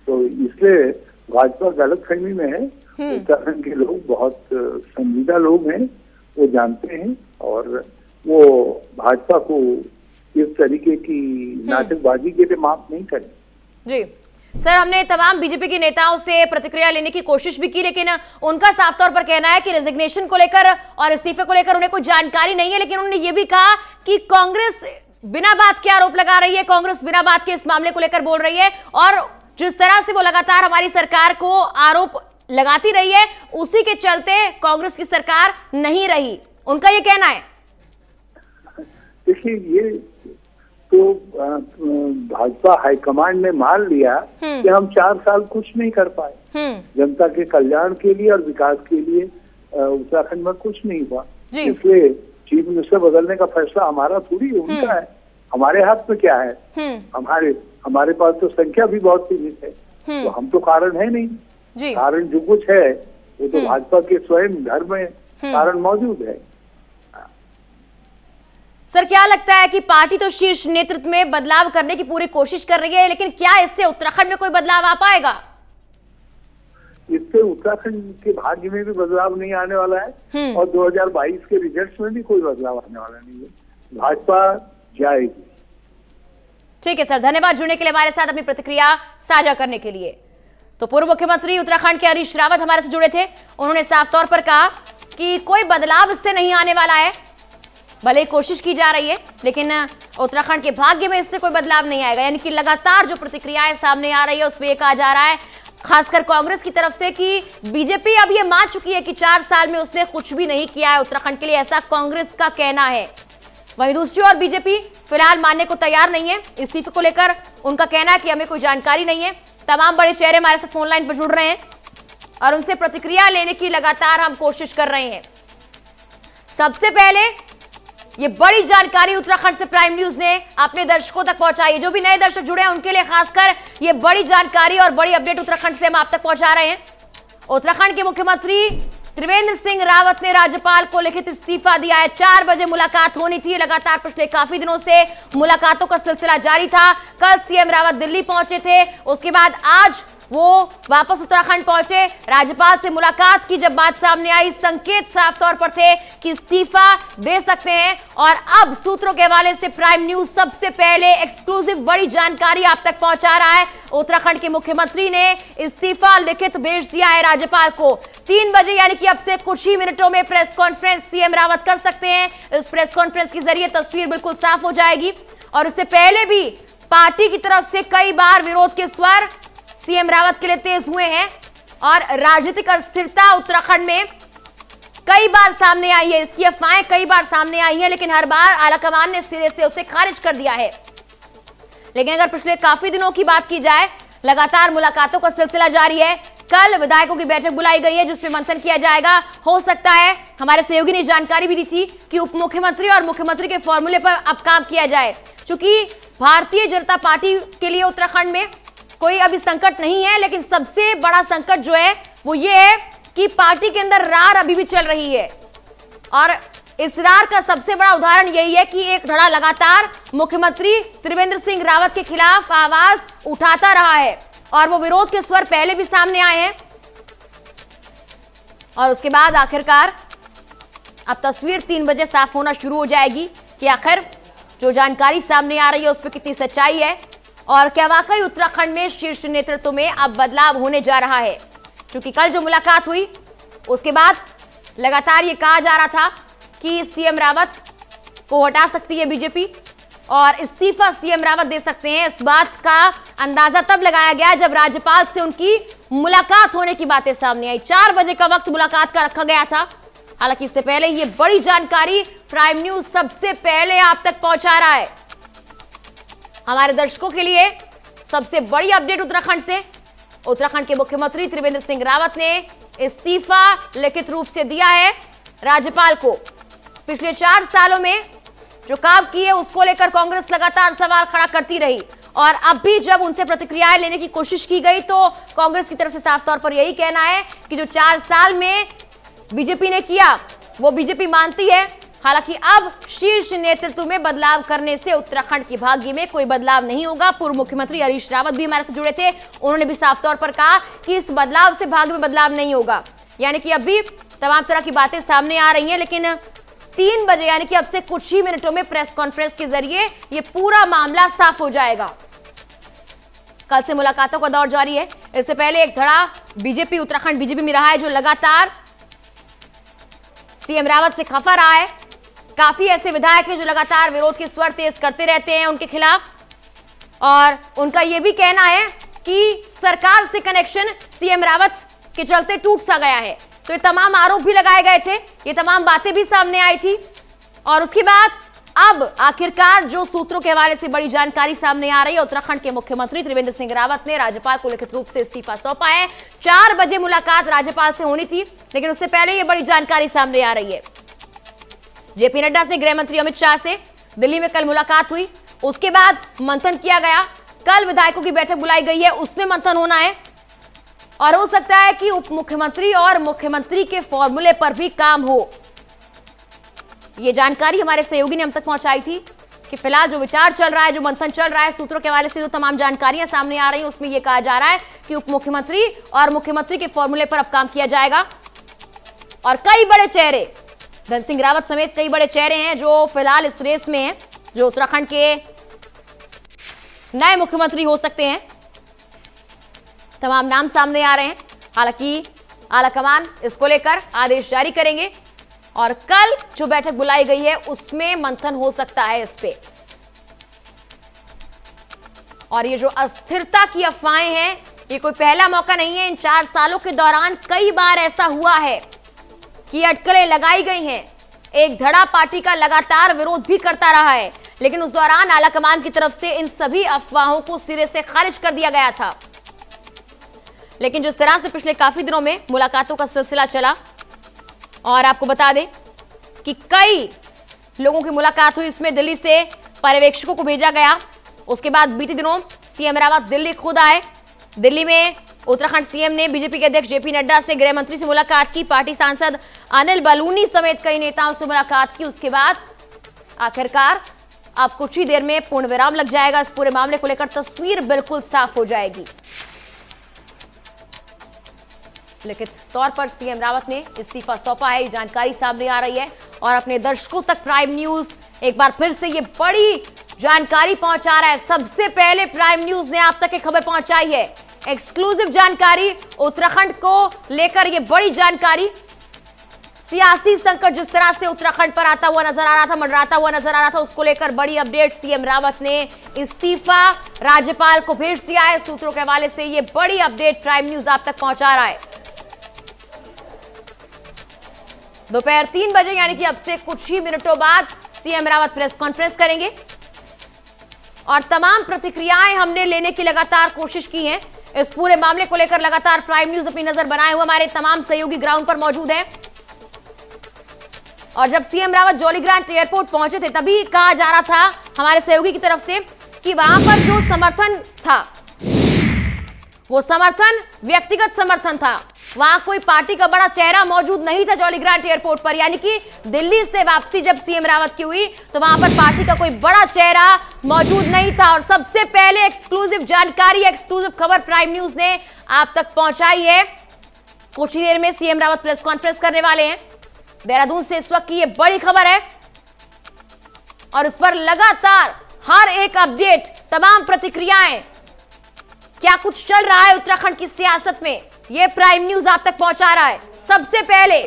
तो इसलिए भाजपा गलतफहमी में है। उत्तराखंड के लोग बहुत संजीदा लोग हैं, वो जानते हैं और वो भाजपा को इस तरीके की नाटकबाजी के लिए माफ नहीं करें। जी सर, हमने तमाम बीजेपी के नेताओं से प्रतिक्रिया लेने की कोशिश भी की, लेकिन उनका साफ तौर पर कहना है कि रेजिग्नेशन को लेकर और इस्तीफे को लेकर उन्हें कोई जानकारी नहीं है। लेकिन उन्होंने ये भी कहा कि कांग्रेस बिना बात के आरोप लगा रही है, कांग्रेस बिना बात के इस मामले को लेकर बोल रही है और जिस तरह से वो लगातार हमारी सरकार को आरोप लगाती रही है उसी के चलते कांग्रेस की सरकार नहीं रही, उनका ये कहना है। देखिए, ये तो भाजपा हाईकमांड ने मान लिया कि हम 4 साल कुछ नहीं कर पाए जनता के कल्याण के लिए और विकास के लिए। उत्तराखंड में कुछ नहीं हुआ, इसलिए चीफ मिनिस्टर बदलने का फैसला हमारा थोड़ी, उनका है। हमारे हाथ में क्या है? हमारे पास तो संख्या भी बहुत सीमित है, तो हम तो कारण है नहीं। कारण जो कुछ है वो तो भाजपा के स्वयं घर में कारण मौजूद है। सर, क्या लगता है कि पार्टी तो शीर्ष नेतृत्व में बदलाव करने की पूरी कोशिश कर रही है, लेकिन क्या इससे उत्तराखंड में कोई बदलाव आ पाएगा? इससे उत्तराखंड के भाग्य में भी बदलाव नहीं आने वाला है और 2022 के रिजल्ट्स में भी कोई बदलाव आने वाला नहीं है। भाजपा जाएगी। ठीक है सर, धन्यवाद जुड़ने के लिए, हमारे साथ अपनी प्रतिक्रिया साझा करने के लिए। तो पूर्व मुख्यमंत्री उत्तराखंड के हरीश रावत हमारे से जुड़े थे, उन्होंने साफ तौर पर कहा कि कोई बदलाव इससे नहीं आने वाला है, भले कोशिश की जा रही है लेकिन उत्तराखंड के भाग्य में इससे कोई बदलाव नहीं आएगा। यानी कि लगातार जो प्रतिक्रियाएं सामने आ रही है उसमें यह कहा जा रहा है खासकर कांग्रेस की तरफ से कि बीजेपी अब ये मान चुकी है कि 4 साल में उसने कुछ भी नहीं किया है उत्तराखंड के लिए, ऐसा कांग्रेस का कहना है। वहीं दूसरी ओर बीजेपी फिलहाल मानने को तैयार नहीं है। इस्तीफे को लेकर उनका कहना है कि हमें कोई जानकारी नहीं है। तमाम बड़े चेहरे हमारे साथ फोन लाइन पर जुड़ रहे हैं और उनसे प्रतिक्रिया लेने की लगातार हम कोशिश कर रहे हैं। सबसे पहले ये बड़ी जानकारी उत्तराखंड से प्राइम न्यूज ने अपने दर्शकों तक पहुंचाई है। जो भी नए दर्शक जुड़े हैं उनके लिए खासकर ये बड़ी जानकारी और बड़ी अपडेट उत्तराखंड से हम आप तक पहुंचा रहे हैं। उत्तराखंड के मुख्यमंत्री त्रिवेंद्र सिंह रावत ने राज्यपाल को लिखित इस्तीफा दिया है। 4 बजे मुलाकात होनी थी, लगातार पिछले काफी दिनों से मुलाकातों का सिलसिला जारी था। कल सीएम रावत दिल्ली पहुंचे थे, उसके बाद आज वो वापस उत्तराखंड पहुंचे, राज्यपाल से मुलाकात की। जब बात सामने आई संकेत साफ तौर पर थे कि इस्तीफा दे सकते हैं और अब सूत्रों के हवाले से प्राइम न्यूज सबसे पहले एक्सक्लूसिव बड़ी जानकारी आप तक पहुंचा रहा है। उत्तराखंड के मुख्यमंत्री ने इस्तीफा लिखित भेज दिया है राज्यपाल को। 3 बजे यानी कि अब से कुछ ही मिनटों में प्रेस कॉन्फ्रेंस सीएम रावत कर सकते हैं। इस प्रेस कॉन्फ्रेंस के जरिए तस्वीर बिल्कुल साफ हो जाएगी और इससे पहले भी पार्टी की तरफ से कई बार विरोध के स्वर सीएम रावत के लिए तेज हुए हैं और राजनीतिक अस्थिरता उत्तराखंड में कई बार सामने आई है। इसकी अफवाहें कई बार सामने आई हैं, लेकिन हर बार आलाकमान ने सिरे से उसे खारिज कर दिया है। लेकिन अगर पिछले काफी दिनों की बात की जाए, लगातार मुलाकातों का सिलसिला जारी है। कल विधायकों की बैठक बुलाई गई है जिसमें मंथन किया जाएगा। हो सकता है, हमारे सहयोगी ने जानकारी भी दी थी कि उप मुख्यमंत्री और मुख्यमंत्री के फॉर्मूले पर अब काम किया जाए। चूंकि भारतीय जनता पार्टी के लिए उत्तराखंड में कोई अभी संकट नहीं है, लेकिन सबसे बड़ा संकट जो है वो ये है कि पार्टी के अंदर रार अभी भी चल रही है और इस रार का सबसे बड़ा उदाहरण यही है कि एक धड़ा लगातार मुख्यमंत्री त्रिवेंद्र सिंह रावत के खिलाफ आवाज उठाता रहा है और वो विरोध के स्वर पहले भी सामने आए हैं और उसके बाद आखिरकार अब तस्वीर 3 बजे साफ होना शुरू हो जाएगी कि आखिर जो जानकारी सामने आ रही है उसमें कितनी सच्चाई है और क्या वाकई उत्तराखंड में शीर्ष नेतृत्व में अब बदलाव होने जा रहा है। क्योंकि कल जो मुलाकात हुई उसके बाद लगातार ये कहा जा रहा था कि सीएम रावत को हटा सकती है बीजेपी और इस्तीफा सीएम रावत दे सकते हैं। इस बात का अंदाजा तब लगाया गया जब राज्यपाल से उनकी मुलाकात होने की बातें सामने आई। 4 बजे का वक्त मुलाकात का रखा गया था। हालांकि इससे पहले ये बड़ी जानकारी प्राइम न्यूज सबसे पहले आप तक पहुंचा रहा है। हमारे दर्शकों के लिए सबसे बड़ी अपडेट उत्तराखंड से उत्तराखंड के मुख्यमंत्री त्रिवेंद्र सिंह रावत ने इस्तीफा लिखित रूप से दिया है राज्यपाल को। पिछले 4 सालों में जो काम किए उसको लेकर कांग्रेस लगातार सवाल खड़ा करती रही और अब भी जब उनसे प्रतिक्रियाएं लेने की कोशिश की गई तो कांग्रेस की तरफ से साफ तौर पर यही कहना है कि जो 4 साल में बीजेपी ने किया वो बीजेपी मानती है। हालांकि अब शीर्ष नेतृत्व में बदलाव करने से उत्तराखंड के भाग्य में कोई बदलाव नहीं होगा। पूर्व मुख्यमंत्री हरीश रावत भी हमारे से जुड़े थे, उन्होंने भी साफ तौर पर कहा कि इस बदलाव से भाग्य में बदलाव नहीं होगा। यानी कि अभी तमाम तरह की बातें सामने आ रही हैं, लेकिन 3 बजे यानी कि अब से कुछ ही मिनटों में प्रेस कॉन्फ्रेंस के जरिए ये पूरा मामला साफ हो जाएगा। कल से मुलाकातों का दौर जारी है। इससे पहले एक धड़ा बीजेपी उत्तराखंड बीजेपी में रहा है जो लगातार सीएम रावत से खफा रहा है। काफी ऐसे विधायक हैं जो लगातार विरोध के स्वर तेज करते रहते हैं उनके खिलाफ और उनका यह भी कहना है कि सरकार से कनेक्शन सीएम रावत के चलते टूट सा गया है। तो ये तमाम आरोप भी लगाए गए थे, ये तमाम बातें भी सामने आई थी और उसके बाद अब आखिरकार जो सूत्रों के हवाले से बड़ी जानकारी सामने आ रही है, उत्तराखंड के मुख्यमंत्री त्रिवेंद्र सिंह रावत ने राज्यपाल को लिखित रूप से इस्तीफा सौंपा है। 4 बजे मुलाकात राज्यपाल से होनी थी, लेकिन उससे पहले ये बड़ी जानकारी सामने आ रही है। जेपी नड्डा से गृह मंत्री अमित शाह से दिल्ली में कल मुलाकात हुई, उसके बाद मंथन किया गया। कल विधायकों की बैठक बुलाई गई है, उसमें मंथन होना है और हो सकता है कि उप मुख्यमंत्री और मुख्यमंत्री के फॉर्मूले पर भी काम हो। यह जानकारी हमारे सहयोगी ने हम तक पहुंचाई थी कि फिलहाल जो विचार चल रहा है, जो मंथन चल रहा है, सूत्रों के हवाले से जो तमाम जानकारियां सामने आ रही हैं उसमें यह कहा जा रहा है कि उप मुख्यमंत्री और मुख्यमंत्री के फॉर्मूले पर अब काम किया जाएगा। और कई बड़े चेहरे, धन सिंह रावत समेत कई बड़े चेहरे हैं जो फिलहाल इस रेस में हैं, जो उत्तराखंड के नए मुख्यमंत्री हो सकते हैं। तमाम नाम सामने आ रहे हैं। हालांकि आलाकमान इसको लेकर आदेश जारी करेंगे और कल जो बैठक बुलाई गई है उसमें मंथन हो सकता है इस पे। और ये जो अस्थिरता की अफवाहें हैं, ये कोई पहला मौका नहीं है। इन 4 सालों के दौरान कई बार ऐसा हुआ है कि अटकलें लगाई गई हैं। एक धड़ा पार्टी का लगातार विरोध भी करता रहा है, लेकिन उस दौरान आलाकमान की तरफ से इन सभी अफवाहों को सिरे से खारिज कर दिया गया था। लेकिन जिस तरह से पिछले काफी दिनों में मुलाकातों का सिलसिला चला और आपको बता दें कि कई लोगों की मुलाकात हुई, इसमें दिल्ली से पर्यवेक्षकों को भेजा गया। उसके बाद बीते दिनों सीएम रावत दिल्ली खुद आए। दिल्ली में उत्तराखंड सीएम ने बीजेपी के अध्यक्ष जेपी नड्डा से, गृह मंत्री से मुलाकात की, पार्टी सांसद अनिल बलूनी समेत कई नेताओं से मुलाकात की। उसके बाद आखिरकार अब कुछ ही देर में पूर्ण विराम लग जाएगा। इस पूरे मामले को लेकर तस्वीर बिल्कुल साफ हो जाएगी। लिखित तौर पर सीएम रावत ने इस्तीफा सौंपा है, ये जानकारी सामने आ रही है और अपने दर्शकों तक प्राइम न्यूज एक बार फिर से ये बड़ी जानकारी पहुंचा रहा है। सबसे पहले प्राइम न्यूज ने आप तक ये खबर पहुंचाई है, एक्सक्लूसिव जानकारी उत्तराखंड को लेकर। ये बड़ी जानकारी, सियासी संकट जिस तरह से उत्तराखंड पर आता हुआ नजर आ रहा था, मंडराता हुआ नजर आ रहा था, उसको लेकर बड़ी अपडेट। सीएम रावत ने इस्तीफा राज्यपाल को भेज दिया है। सूत्रों के हवाले से ये बड़ी अपडेट प्राइम न्यूज आप तक पहुंचा रहा है। दोपहर 3 बजे यानी कि अब से कुछ ही मिनटों बाद सीएम रावत प्रेस कॉन्फ्रेंस करेंगे और तमाम प्रतिक्रियाएं हमने लेने की लगातार कोशिश की है। इस पूरे मामले को लेकर लगातार प्राइम न्यूज अपनी नजर बनाए हुए हमारे तमाम सहयोगी ग्राउंड पर मौजूद हैं। और जब सीएम रावत जॉलीग्रांट एयरपोर्ट पहुंचे थे तभी कहा जा रहा था हमारे सहयोगी की तरफ से कि वहां पर जो समर्थन था वो समर्थन व्यक्तिगत समर्थन था, वहां कोई पार्टी का बड़ा चेहरा मौजूद नहीं था जॉलीग्रांट एयरपोर्ट पर। यानी कि दिल्ली से वापसी जब सीएम रावत की हुई तो वहां पर पार्टी का कोई बड़ा चेहरा मौजूद नहीं था। और सबसे पहले एक्सक्लूसिव जानकारी, एक्सक्लूसिव खबर प्राइम न्यूज ने आप तक पहुंचाई है। कुछ ही देर में सीएम रावत प्रेस कॉन्फ्रेंस करने वाले हैं। देहरादून से इस वक्त की ये बड़ी खबर है और इस पर लगातार हर एक अपडेट, तमाम प्रतिक्रियाएं, क्या कुछ चल रहा है उत्तराखंड की सियासत में, ये प्राइम न्यूज आप तक पहुंचा रहा है। सबसे पहले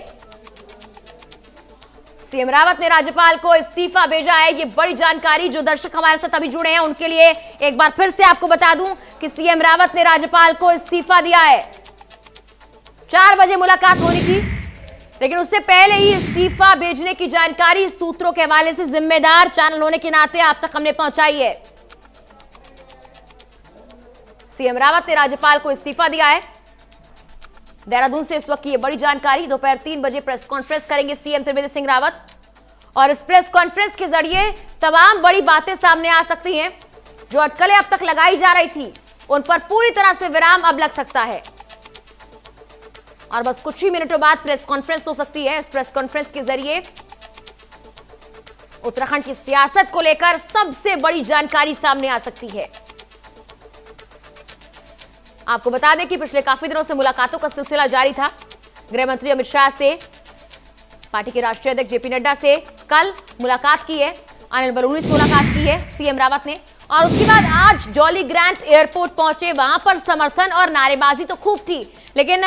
सीएम रावत ने राज्यपाल को इस्तीफा भेजा है। ये बड़ी जानकारी, जो दर्शक हमारे साथ अभी जुड़े हैं उनके लिए एक बार फिर से आपको बता दूं कि सीएम रावत ने राज्यपाल को इस्तीफा दिया है। 4 बजे मुलाकात होनी थी, लेकिन उससे पहले ही इस्तीफा भेजने की जानकारी सूत्रों के हवाले से जिम्मेदार चैनल होने के नाते आप तक हमने पहुंचाई है। सीएम रावत ने राज्यपाल को इस्तीफा दिया है। देहरादून से इस वक्त की ये बड़ी जानकारी। दोपहर 3 बजे प्रेस कॉन्फ्रेंस करेंगे सीएम त्रिवेंद्र सिंह रावत और इस प्रेस कॉन्फ्रेंस के जरिए तमाम बड़ी बातें सामने आ सकती हैं। जो अटकलें अब तक लगाई जा रही थी उन पर पूरी तरह से विराम अब लग सकता है और बस कुछ ही मिनटों बाद प्रेस कॉन्फ्रेंस हो सकती है। इस प्रेस कॉन्फ्रेंस के जरिए उत्तराखंड की सियासत को लेकर सबसे बड़ी जानकारी सामने आ सकती है। आपको बता दें कि पिछले काफी दिनों से मुलाकातों का सिलसिला जारी था। गृह मंत्री अमित शाह से, पार्टी के राष्ट्रीय अध्यक्ष जेपी नड्डा से कल मुलाकात की है, अनिल बलूनी से मुलाकात की है सीएम रावत ने और उसके बाद आज जॉली ग्रांट एयरपोर्ट पहुंचे। वहां पर समर्थन और नारेबाजी तो खूब थी, लेकिन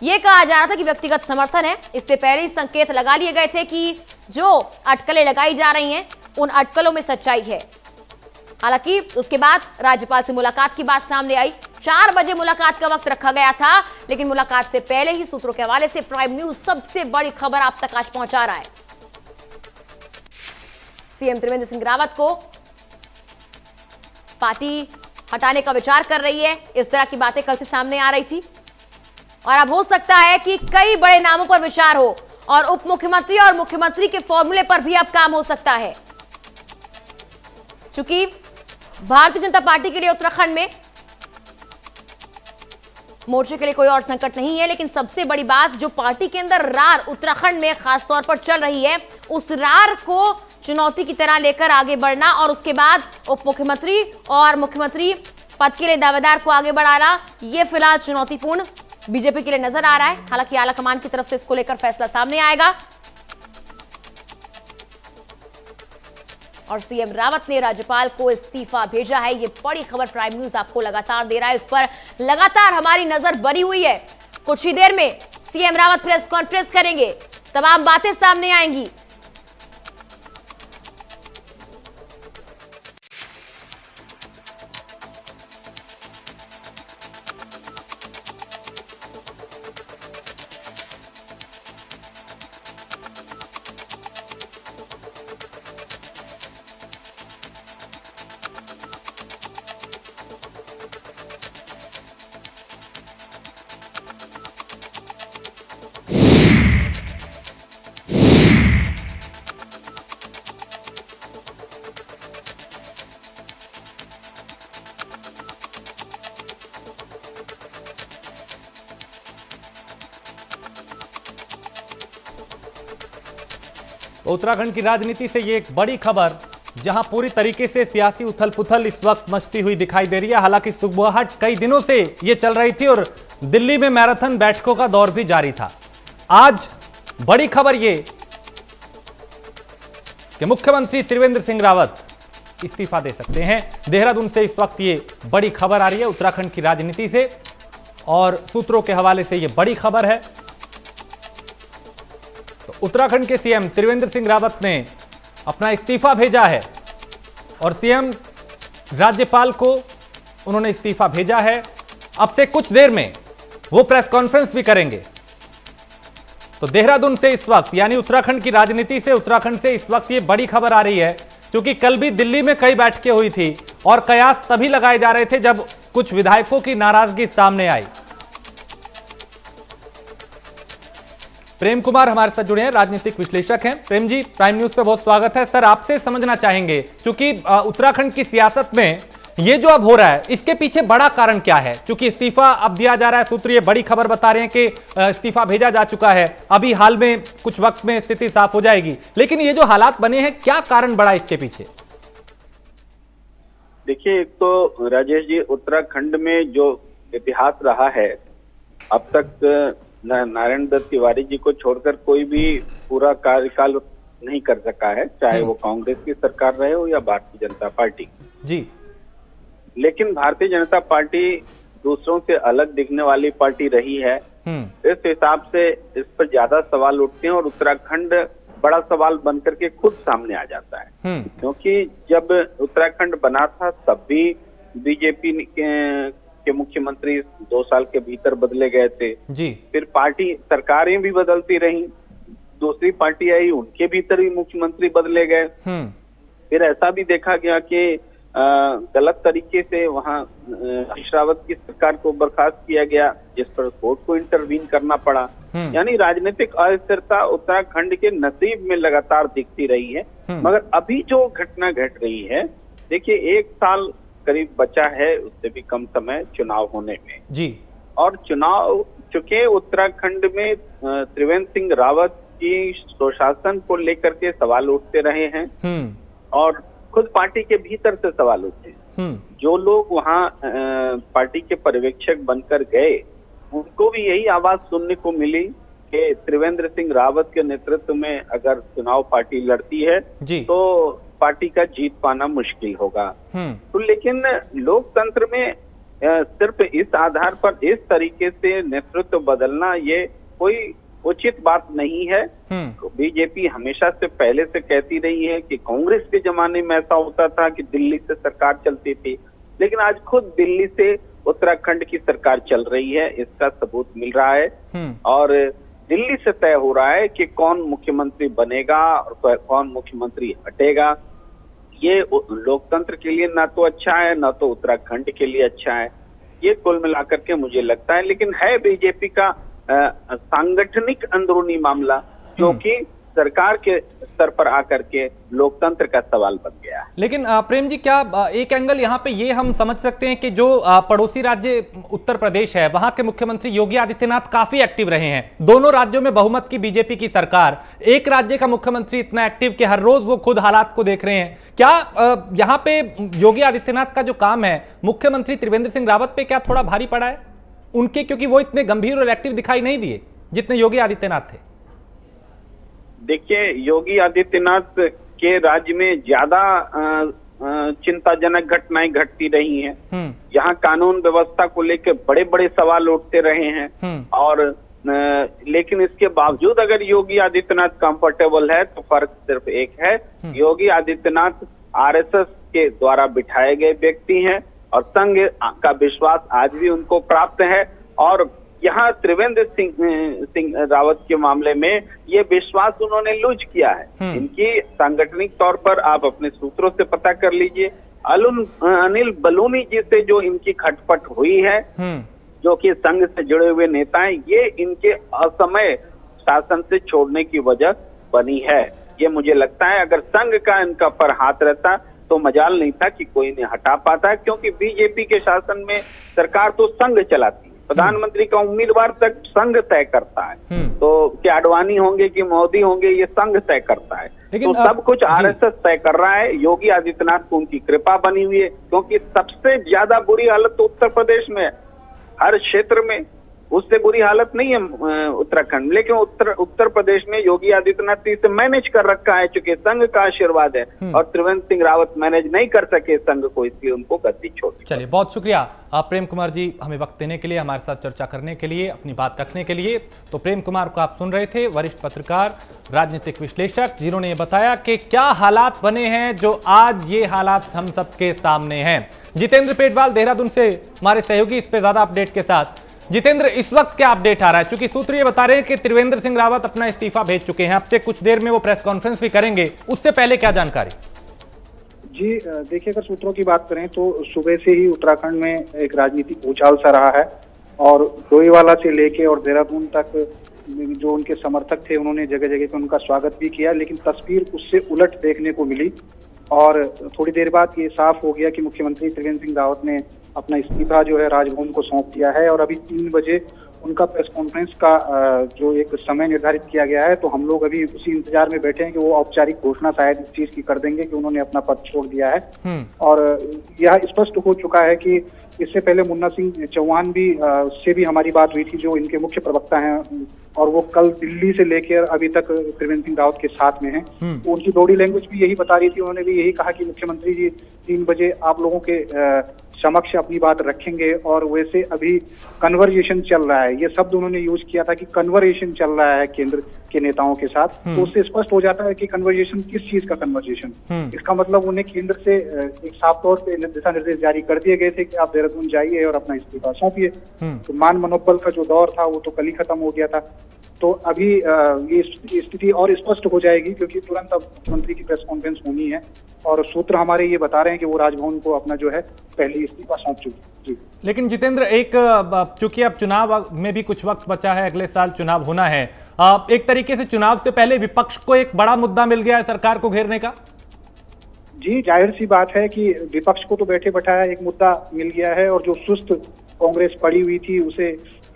यह कहा जा रहा था कि व्यक्तिगत समर्थन है। इससे पहले ही संकेत लगा लिए गए थे कि जो अटकलें लगाई जा रही हैं उन अटकलों में सच्चाई है। हालांकि उसके बाद राज्यपाल से मुलाकात की बात सामने आई। 4 बजे मुलाकात का वक्त रखा गया था, लेकिन मुलाकात से पहले ही सूत्रों के हवाले से प्राइम न्यूज सबसे बड़ी खबर आप तक आज पहुंचा रहा है। सीएम त्रिवेंद्र सिंह रावत को पार्टी हटाने का विचार कर रही है, इस तरह की बातें कल से सामने आ रही थी और अब हो सकता है कि कई बड़े नामों पर विचार हो और उप मुख्यमंत्री और मुख्यमंत्री के फॉर्मूले पर भी अब काम हो सकता है। चूंकि भारतीय जनता पार्टी के लिए उत्तराखंड में मोर्चे के लिए कोई और संकट नहीं है, लेकिन सबसे बड़ी बात जो पार्टी के अंदर रार उत्तराखंड में खासतौर पर चल रही है, उस रार को चुनौती की तरह लेकर आगे बढ़ना और उसके बाद उप मुख्यमंत्री और मुख्यमंत्री पद के लिए दावेदार को आगे बढ़ाना, यह फिलहाल चुनौतीपूर्ण बीजेपी के लिए नजर आ रहा है। हालांकि आलाकमान की तरफ से इसको लेकर फैसला सामने आएगा और सीएम रावत ने राज्यपाल को इस्तीफा भेजा है। ये बड़ी खबर प्राइम न्यूज आपको लगातार दे रहा है, इस पर लगातार हमारी नजर बनी हुई है। कुछ ही देर में सीएम रावत प्रेस कॉन्फ्रेंस करेंगे, तमाम बातें सामने आएंगी। उत्तराखंड की राजनीति से ये एक बड़ी खबर, जहां पूरी तरीके से सियासी उथल पुथल इस वक्त मचती हुई दिखाई दे रही है। हालांकि सुबह कई दिनों से ये चल रही थी और दिल्ली में मैराथन बैठकों का दौर भी जारी था। आज बड़ी खबर ये कि मुख्यमंत्री त्रिवेंद्र सिंह रावत इस्तीफा दे सकते हैं। देहरादून से इस वक्त ये बड़ी खबर आ रही है उत्तराखंड की राजनीति से और सूत्रों के हवाले से ये बड़ी खबर है। तो उत्तराखंड के सीएम त्रिवेंद्र सिंह रावत ने अपना इस्तीफा भेजा है और सीएम राज्यपाल को उन्होंने इस्तीफा भेजा है। अब से कुछ देर में वो प्रेस कॉन्फ्रेंस भी करेंगे। तो देहरादून से इस वक्त यानी उत्तराखंड की राजनीति से, उत्तराखंड से इस वक्त ये बड़ी खबर आ रही है, क्योंकि कल भी दिल्ली में कई बैठकें हुई थी और कयास तभी लगाए जा रहे थे जब कुछ विधायकों की नाराजगी सामने आई। प्रेम कुमार हमारे साथ जुड़े हैं, राजनीतिक विश्लेषक हैं। प्रेम जी, प्राइम न्यूज पे बहुत स्वागत है। सर, आपसे समझना चाहेंगे, क्योंकि उत्तराखंड की सियासत में ये जो अब हो रहा है, इसके पीछे बड़ा कारण क्या है? क्योंकि इस्तीफा अब दिया जा रहा है, सूत्र ये बड़ी खबर बता रहे हैं कि इस्तीफा भेजा जा चुका है, अभी हाल में कुछ वक्त में स्थिति साफ हो जाएगी, लेकिन ये जो हालात बने हैं, क्या कारण बड़ा इसके पीछे? देखिए, एक तो राजेश जी, उत्तराखंड में जो इतिहास रहा है अब तक, नारायण दत्त तिवारी जी को छोड़कर कोई भी पूरा कार्यकाल नहीं कर सका है, चाहे वो कांग्रेस की सरकार रहे हो या भारतीय जनता पार्टी जी। लेकिन भारतीय जनता पार्टी दूसरों से अलग दिखने वाली पार्टी रही है। इस हिसाब से इस पर ज्यादा सवाल उठते हैं और उत्तराखंड बड़ा सवाल बनकर के खुद सामने आ जाता है। क्योंकि जब उत्तराखंड बना था तब भी बीजेपी के मुख्यमंत्री 2 साल के भीतर बदले गए थे जी। फिर पार्टी सरकारें भी बदलती रही, दूसरी पार्टी आई, उनके भीतर भी मुख्यमंत्री बदले गए। फिर ऐसा भी देखा गया कि गलत तरीके से वहाँ हरीश रावत की सरकार को बर्खास्त किया गया, जिस पर कोर्ट को इंटरवीन करना पड़ा। यानी राजनीतिक अस्थिरता उत्तराखंड के नसीब में लगातार दिखती रही है। मगर अभी जो घटना घट रही है, देखिए 1 साल करीब बचा है, उससे भी कम समय चुनाव होने में जी, और चुनाव चुके उत्तराखंड में त्रिवेंद्र सिंह रावत की सुशासन को लेकर के सवाल उठते रहे हैं और खुद पार्टी के भीतर से सवाल उठे। जो लोग वहाँ पार्टी के पर्यवेक्षक बनकर गए, उनको भी यही आवाज सुनने को मिली कि त्रिवेंद्र सिंह रावत के नेतृत्व में अगर चुनाव पार्टी लड़ती है तो पार्टी का जीत पाना मुश्किल होगा। तो लेकिन लोकतंत्र में सिर्फ इस आधार पर इस तरीके से नेतृत्व बदलना ये कोई उचित बात नहीं है। बीजेपी हमेशा से पहले से कहती रही है कि कांग्रेस के जमाने में ऐसा होता था कि दिल्ली से सरकार चलती थी, लेकिन आज खुद दिल्ली से उत्तराखंड की सरकार चल रही है, इसका सबूत मिल रहा है। और दिल्ली से तय हो रहा है कि कौन मुख्यमंत्री बनेगा और कौन मुख्यमंत्री हटेगा। ये लोकतंत्र के लिए ना तो अच्छा है, ना तो उत्तराखंड के लिए अच्छा है। ये कुल मिलाकर के मुझे लगता है, लेकिन है बीजेपी का सांगठनिक अंदरूनी मामला, जो कि सरकार के स्तर पर आकर के लोकतंत्र का सवाल बन गया है। लेकिन प्रेम जी, क्या एक एंगल यहाँ पे ये हम समझ सकते हैं कि जो पड़ोसी राज्य उत्तर प्रदेश है, वहां के मुख्यमंत्री योगी आदित्यनाथ काफी एक्टिव रहे हैं। दोनों राज्यों में बहुमत की बीजेपी की सरकार, एक राज्य का मुख्यमंत्री इतना एक्टिव कि हर रोज वो खुद हालात को देख रहे हैं। क्या यहाँ पे योगी आदित्यनाथ का जो काम है, मुख्यमंत्री त्रिवेंद्र सिंह रावत पे क्या थोड़ा भारी पड़ा है उनके, क्योंकि वो इतने गंभीर और एक्टिव दिखाई नहीं दिए जितने योगी आदित्यनाथ थे? देखिए, योगी आदित्यनाथ के राज्य में ज्यादा चिंताजनक घटनाएं घटती रही हैं। यहाँ कानून व्यवस्था को लेकर बड़े बड़े सवाल उठते रहे हैं और लेकिन इसके बावजूद अगर योगी आदित्यनाथ कंफर्टेबल है तो फर्क सिर्फ एक है, योगी आदित्यनाथ आरएसएस के द्वारा बिठाए गए व्यक्ति हैं और संघ का विश्वास आज भी उनको प्राप्त है। और यहाँ त्रिवेंद्र सिंह रावत के मामले में ये विश्वास उन्होंने लूज किया है। इनकी सांगठनिक तौर पर आप अपने सूत्रों से पता कर लीजिए, अनिल बलूनी जी से जो इनकी खटपट हुई है, जो कि संघ से जुड़े हुए नेता हैं, ये इनके असमय शासन से छोड़ने की वजह बनी है। ये मुझे लगता है अगर संघ का इनका पर हाथ रहता तो मजाल नहीं था कि कोई नहीं हटा पाता, क्योंकि बीजेपी के शासन में सरकार तो संघ चलाती है, प्रधानमंत्री का उम्मीदवार तक संघ तय करता है। तो क्या अडवाणी होंगे कि मोदी होंगे, ये संघ तय करता है। तो सब कुछ आरएसएस तय कर रहा है। योगी आदित्यनाथ को उनकी कृपा बनी हुई है, क्योंकि सबसे ज्यादा बुरी हालत तो उत्तर प्रदेश में है, हर क्षेत्र में। उससे बुरी हालत नहीं है उत्तराखंड, लेकिन उत्तर प्रदेश में योगी आदित्यनाथ इसे मैनेज कर रखा है, चूंकि संघ का आशीर्वाद है और त्रिवेंद्र सिंह रावत मैनेज नहीं कर सके संघ को, इसलिए उनको गद्दी छोड़ी। चलिए, बहुत शुक्रिया प्रेम कुमार जी हमें वक्त देने के लिए, हमारे साथ चर्चा करने के लिए, अपनी बात रखने के लिए। तो प्रेम कुमार को आप सुन रहे थे, वरिष्ठ पत्रकार, राजनीतिक विश्लेषक, जिन्होंने ये बताया कि क्या हालात बने हैं जो आज ये हालात हम सबके सामने हैं। जितेंद्र पेटवाल देहरादून से हमारे सहयोगी इस पे ज्यादा अपडेट के साथ। जितेंद्र, इस वक्त क्या अपडेट आ रहा है? क्योंकि सूत्र ये बता रहे हैं कि त्रिवेंद्र सिंह रावत अपना इस्तीफा भेज चुके हैं, अब से कुछ देर में वो प्रेस कॉन्फ्रेंस भी करेंगे, उससे पहले क्या जानकारी? जी देखिए, अगर सूत्रों की बात करें तो सुबह से ही उत्तराखंड में एक राजनीतिक भूचाल सा रहा है और डोईवाला से लेके और देहरादून तक जो उनके समर्थक थे उन्होंने जगह जगह पे उनका स्वागत भी किया, लेकिन तस्वीर उससे उलट देखने को मिली। और थोड़ी देर बाद ये साफ हो गया कि मुख्यमंत्री त्रिवेंद्र सिंह रावत ने अपना इस्तीफा जो है राजभवन को सौंप दिया है और अभी 3 बजे उनका प्रेस कॉन्फ्रेंस का जो एक समय निर्धारित किया गया है। तो हम लोग अभी उसी इंतजार में बैठे हैं कि वो औपचारिक घोषणा शायद इस चीज की कर देंगे कि उन्होंने अपना पद छोड़ दिया है। और यह स्पष्ट हो चुका है कि इससे पहले मुन्ना सिंह चौहान भी से भी हमारी बात हुई थी, जो इनके मुख्य प्रवक्ता हैं, और वो कल दिल्ली से लेकर अभी तक त्रिवेंद्र सिंह रावत के साथ में हैं। तो उनकी बॉडी लैंग्वेज भी यही बता रही थी, उन्होंने भी यही कहा कि मुख्यमंत्री जी 3 बजे आप लोगों के समक्ष अपनी बात रखेंगे। और वैसे अभी कन्वर्जेशन चल रहा है, ये शब्द उन्होंने यूज किया था कि कन्वर्जेशन चल रहा है केंद्र के नेताओं के साथ। तो उससे स्पष्ट हो जाता है कि कन्वर्जेशन किस चीज का कन्वर्जेशन। इसका मतलब उन्हें केंद्र से एक साफ तौर पे दिशा निर्देश जारी कर दिए गए थे कि आप देहरादून जाइए और अपना इस्तीफा सौंपिए। तो मान मनोबल का जो दौर था वो तो कल ही खत्म हो गया था। तो अभी ये स्थिति और स्पष्ट हो जाएगी, क्योंकि तुरंत अब मुख्यमंत्री की प्रेस कॉन्फ्रेंस होनी है और सूत्र हमारे ये बता रहे हैं कि वो राजभवन को अपना जो है पहली इस्तीफा सौंप चुकी। जी लेकिन जितेंद्र, चूंकि अब चुनाव में भी कुछ वक्त बचा है, अगले साल चुनाव होना है, एक तरीके से चुनाव से पहले विपक्ष को एक बड़ा मुद्दा मिल गया है सरकार को घेरने का। जी, जाहिर सी बात है कि विपक्ष को तो बैठे बैठाया एक मुद्दा मिल गया है और जो सुस्त कांग्रेस पड़ी हुई थी उसे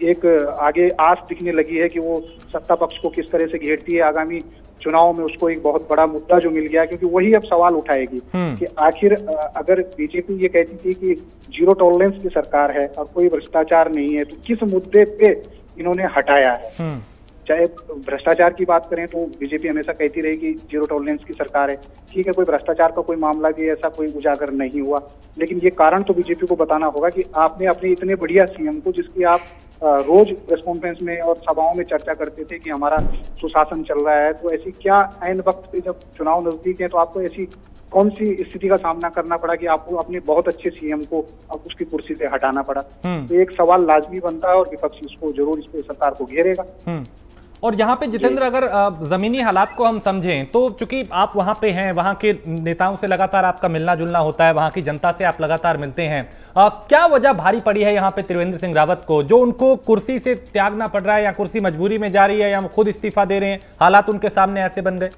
एक आगे आस दिखने लगी है कि वो सत्ता पक्ष को किस तरह से घेरती है। आगामी चुनाव में उसको एक बहुत बड़ा मुद्दा जो मिल गया, क्योंकि वही अब सवाल उठाएगी कि आखिर अगर बीजेपी ये कहती थी कि जीरो टॉलरेंस की सरकार है और कोई भ्रष्टाचार नहीं है, तो किस मुद्दे पे इन्होंने हटाया है। चाहे भ्रष्टाचार की बात करें तो बीजेपी हमेशा कहती रही कि जीरो टॉलरेंस की सरकार है। ठीक है, कोई भ्रष्टाचार का कोई मामला भी ऐसा कोई उजागर नहीं हुआ, लेकिन ये कारण तो बीजेपी को बताना होगा कि आपने अपने इतने बढ़िया सीएम को, जिसकी आप रोज प्रेस कॉन्फ्रेंस में और सभाओं में चर्चा करते थे कि हमारा सुशासन चल रहा है, तो ऐसी क्या ऐन वक्त पे जब चुनाव नजदीक है तो आपको ऐसी कौन सी स्थिति का सामना करना पड़ा कि आपको अपने बहुत अच्छे सीएम को अब उसकी कुर्सी से हटाना पड़ा। तो एक सवाल लाजमी बनता है और विपक्ष इसको जरूर इस पे सरकार को घेरेगा। और यहाँ पे जितेंद्र, अगर जमीनी हालात को हम समझें तो चूंकि आप वहाँ पे हैं, वहाँ के नेताओं से लगातार आपका मिलना जुलना होता है, वहाँ की जनता से आप लगातार मिलते हैं, क्या वजह भारी पड़ी है यहाँ पे त्रिवेंद्र सिंह रावत को, जो उनको कुर्सी से त्यागना पड़ रहा है, या कुर्सी मजबूरी में जा रही है, या वो खुद इस्तीफा दे रहे हैं, हालात उनके सामने ऐसे बन गए?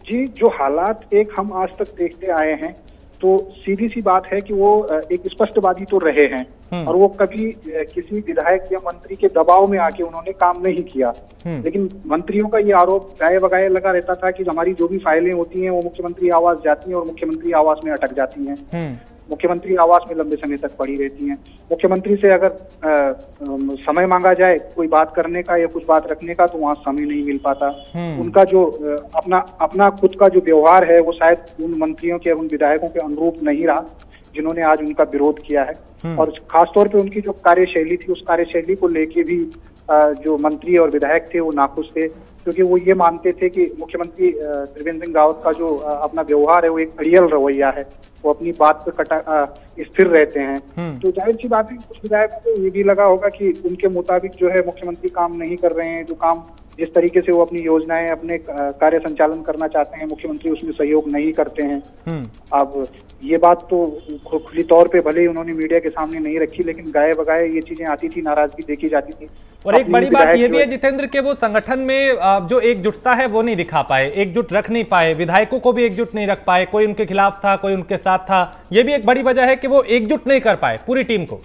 जी, जो हालात एक हम आज तक देखते आए हैं, तो सीधी सी बात है कि वो एक स्पष्टवादी तो रहे हैं और वो कभी किसी विधायक या मंत्री के दबाव में आके उन्होंने काम नहीं किया। लेकिन मंत्रियों का ये आरोप गाये बगाये लगा रहता था कि हमारी जो भी फाइलें होती हैं वो मुख्यमंत्री आवास जाती हैं और मुख्यमंत्री आवास में अटक जाती हैं, मुख्यमंत्री आवास में लंबे समय तक पड़ी रहती हैं। मुख्यमंत्री से अगर समय मांगा जाए कोई बात करने का या कुछ बात रखने का, तो वहाँ समय नहीं मिल पाता। उनका जो अपना खुद का जो व्यवहार है वो शायद उन मंत्रियों के, उन विधायकों के अनुरूप नहीं रहा जिन्होंने आज उनका विरोध किया है। और खासतौर पे उनकी जो कार्यशैली थी, उस कार्यशैली को लेके भी जो मंत्री और विधायक थे वो नाखुश थे, क्योंकि वो ये मानते थे कि मुख्यमंत्री त्रिवेंद्र सिंह रावत का जो अपना व्यवहार है वो एक अड़ियल रवैया है, वो अपनी बात पे स्थिर रहते हैं। तो जाहिर सी बात है कुछ विधायकों को ये भी लगा होगा कि उनके मुताबिक जो है मुख्यमंत्री काम नहीं कर रहे हैं, जो काम जिस तरीके से वो अपनी योजनाएं, अपने कार्य संचालन करना चाहते हैं, मुख्यमंत्री उसमें सहयोग नहीं करते हैं। अब ये बात तो खुली तौर पे भले ही उन्होंने मीडिया के सामने नहीं रखी, लेकिन गाये बगाये ये चीजें आती थी, नाराजगी देखी जाती थी। और एक बड़ी बात ये भी है जितेंद्र के वो संगठन में जो एकजुटता है वो नहीं दिखा पाए, एकजुट रख नहीं पाए, विधायकों को भी एकजुट नहीं रख पाए, कोई उनके खिलाफ था, कोई उनके साथ था। ये भी एक बड़ी वजह है कि वो एकजुट नहीं कर पाए पूरी टीम को।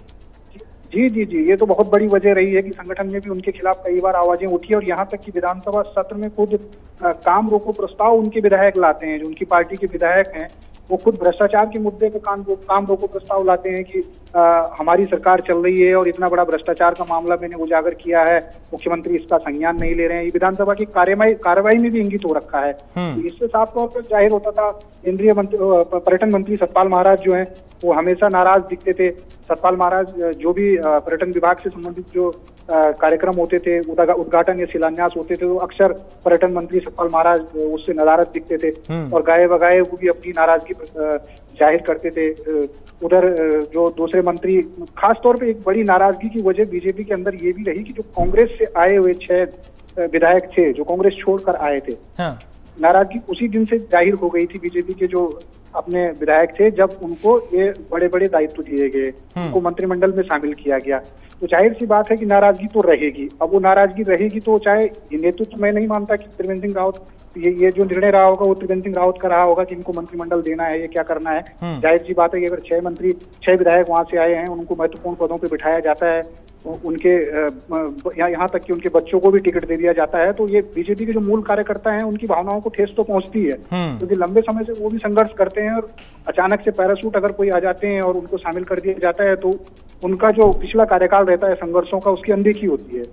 जी जी जी, ये तो बहुत बड़ी वजह रही है कि संगठन में भी उनके खिलाफ कई बार आवाजें उठी और यहाँ तक कि विधानसभा सत्र में खुद काम रोको प्रस्ताव उनके विधायक लाते हैं, जो उनकी पार्टी के विधायक हैं वो खुद भ्रष्टाचार के मुद्दे पे काम रोको प्रस्ताव लाते हैं कि हमारी सरकार चल रही है और इतना बड़ा भ्रष्टाचार का मामला मैंने उजागर किया है, मुख्यमंत्री इसका संज्ञान नहीं ले रहे हैं। ये विधानसभा की कार्यवाही में भी इंगित हो रखा है। तो इससे साफ तौर पर जाहिर होता था। केंद्रीय पर्यटन मंत्री सतपाल महाराज जो हैं वो हमेशा नाराज दिखते थे। सतपाल महाराज जो भी पर्यटन विभाग से संबंधित जो कार्यक्रम होते थे, उद्घाटन या शिलान्यास होते थे, तो अक्सर पर्यटन मंत्री सतपाल महाराज उससे नाराज दिखते थे और गाये बगाये वो भी अपनी नाराजगी जाहिर करते थे। उधर जो दूसरे मंत्री, खास तौर पे एक बड़ी नाराजगी की वजह बीजेपी के अंदर ये भी रही कि जो कांग्रेस से आए हुए 6 विधायक थे जो कांग्रेस छोड़कर आए थे, नाराजगी उसी दिन से जाहिर हो गई थी बीजेपी के जो अपने विधायक थे, जब उनको ये बड़े बड़े दायित्व दिए गए, उनको मंत्रिमंडल में शामिल किया गया। तो जाहिर सी बात है कि नाराजगी तो रहेगी। अब वो नाराजगी रहेगी तो चाहे नेतृत्व, मैं नहीं मानता कि त्रिवेंद्र सिंह रावत ये जो निर्णय रहा होगा वो त्रिवेंद्र सिंह रावत का रहा होगा कि इनको मंत्रिमंडल देना है, ये क्या करना है। जाहिर सी बात है कि अगर 6 विधायक वहां से आए हैं, उनको महत्वपूर्ण पदों पर बिठाया जाता है, उनके यहाँ तक कि उनके बच्चों को भी टिकट दे दिया जाता है, तो ये बीजेपी के जो मूल कार्यकर्ता हैं उनकी भावनाओं को ठेस तो पहुंचती है, क्योंकि लंबे समय से वो भी संघर्ष करते हैं और अचानक से पैराशूट अगर कोई आ जाते हैं और उनको शामिल कर दिया जाता है तो उनका जो पिछला कार्यकाल रहता है संघर्षों का, उसकी अनदेखी होती है।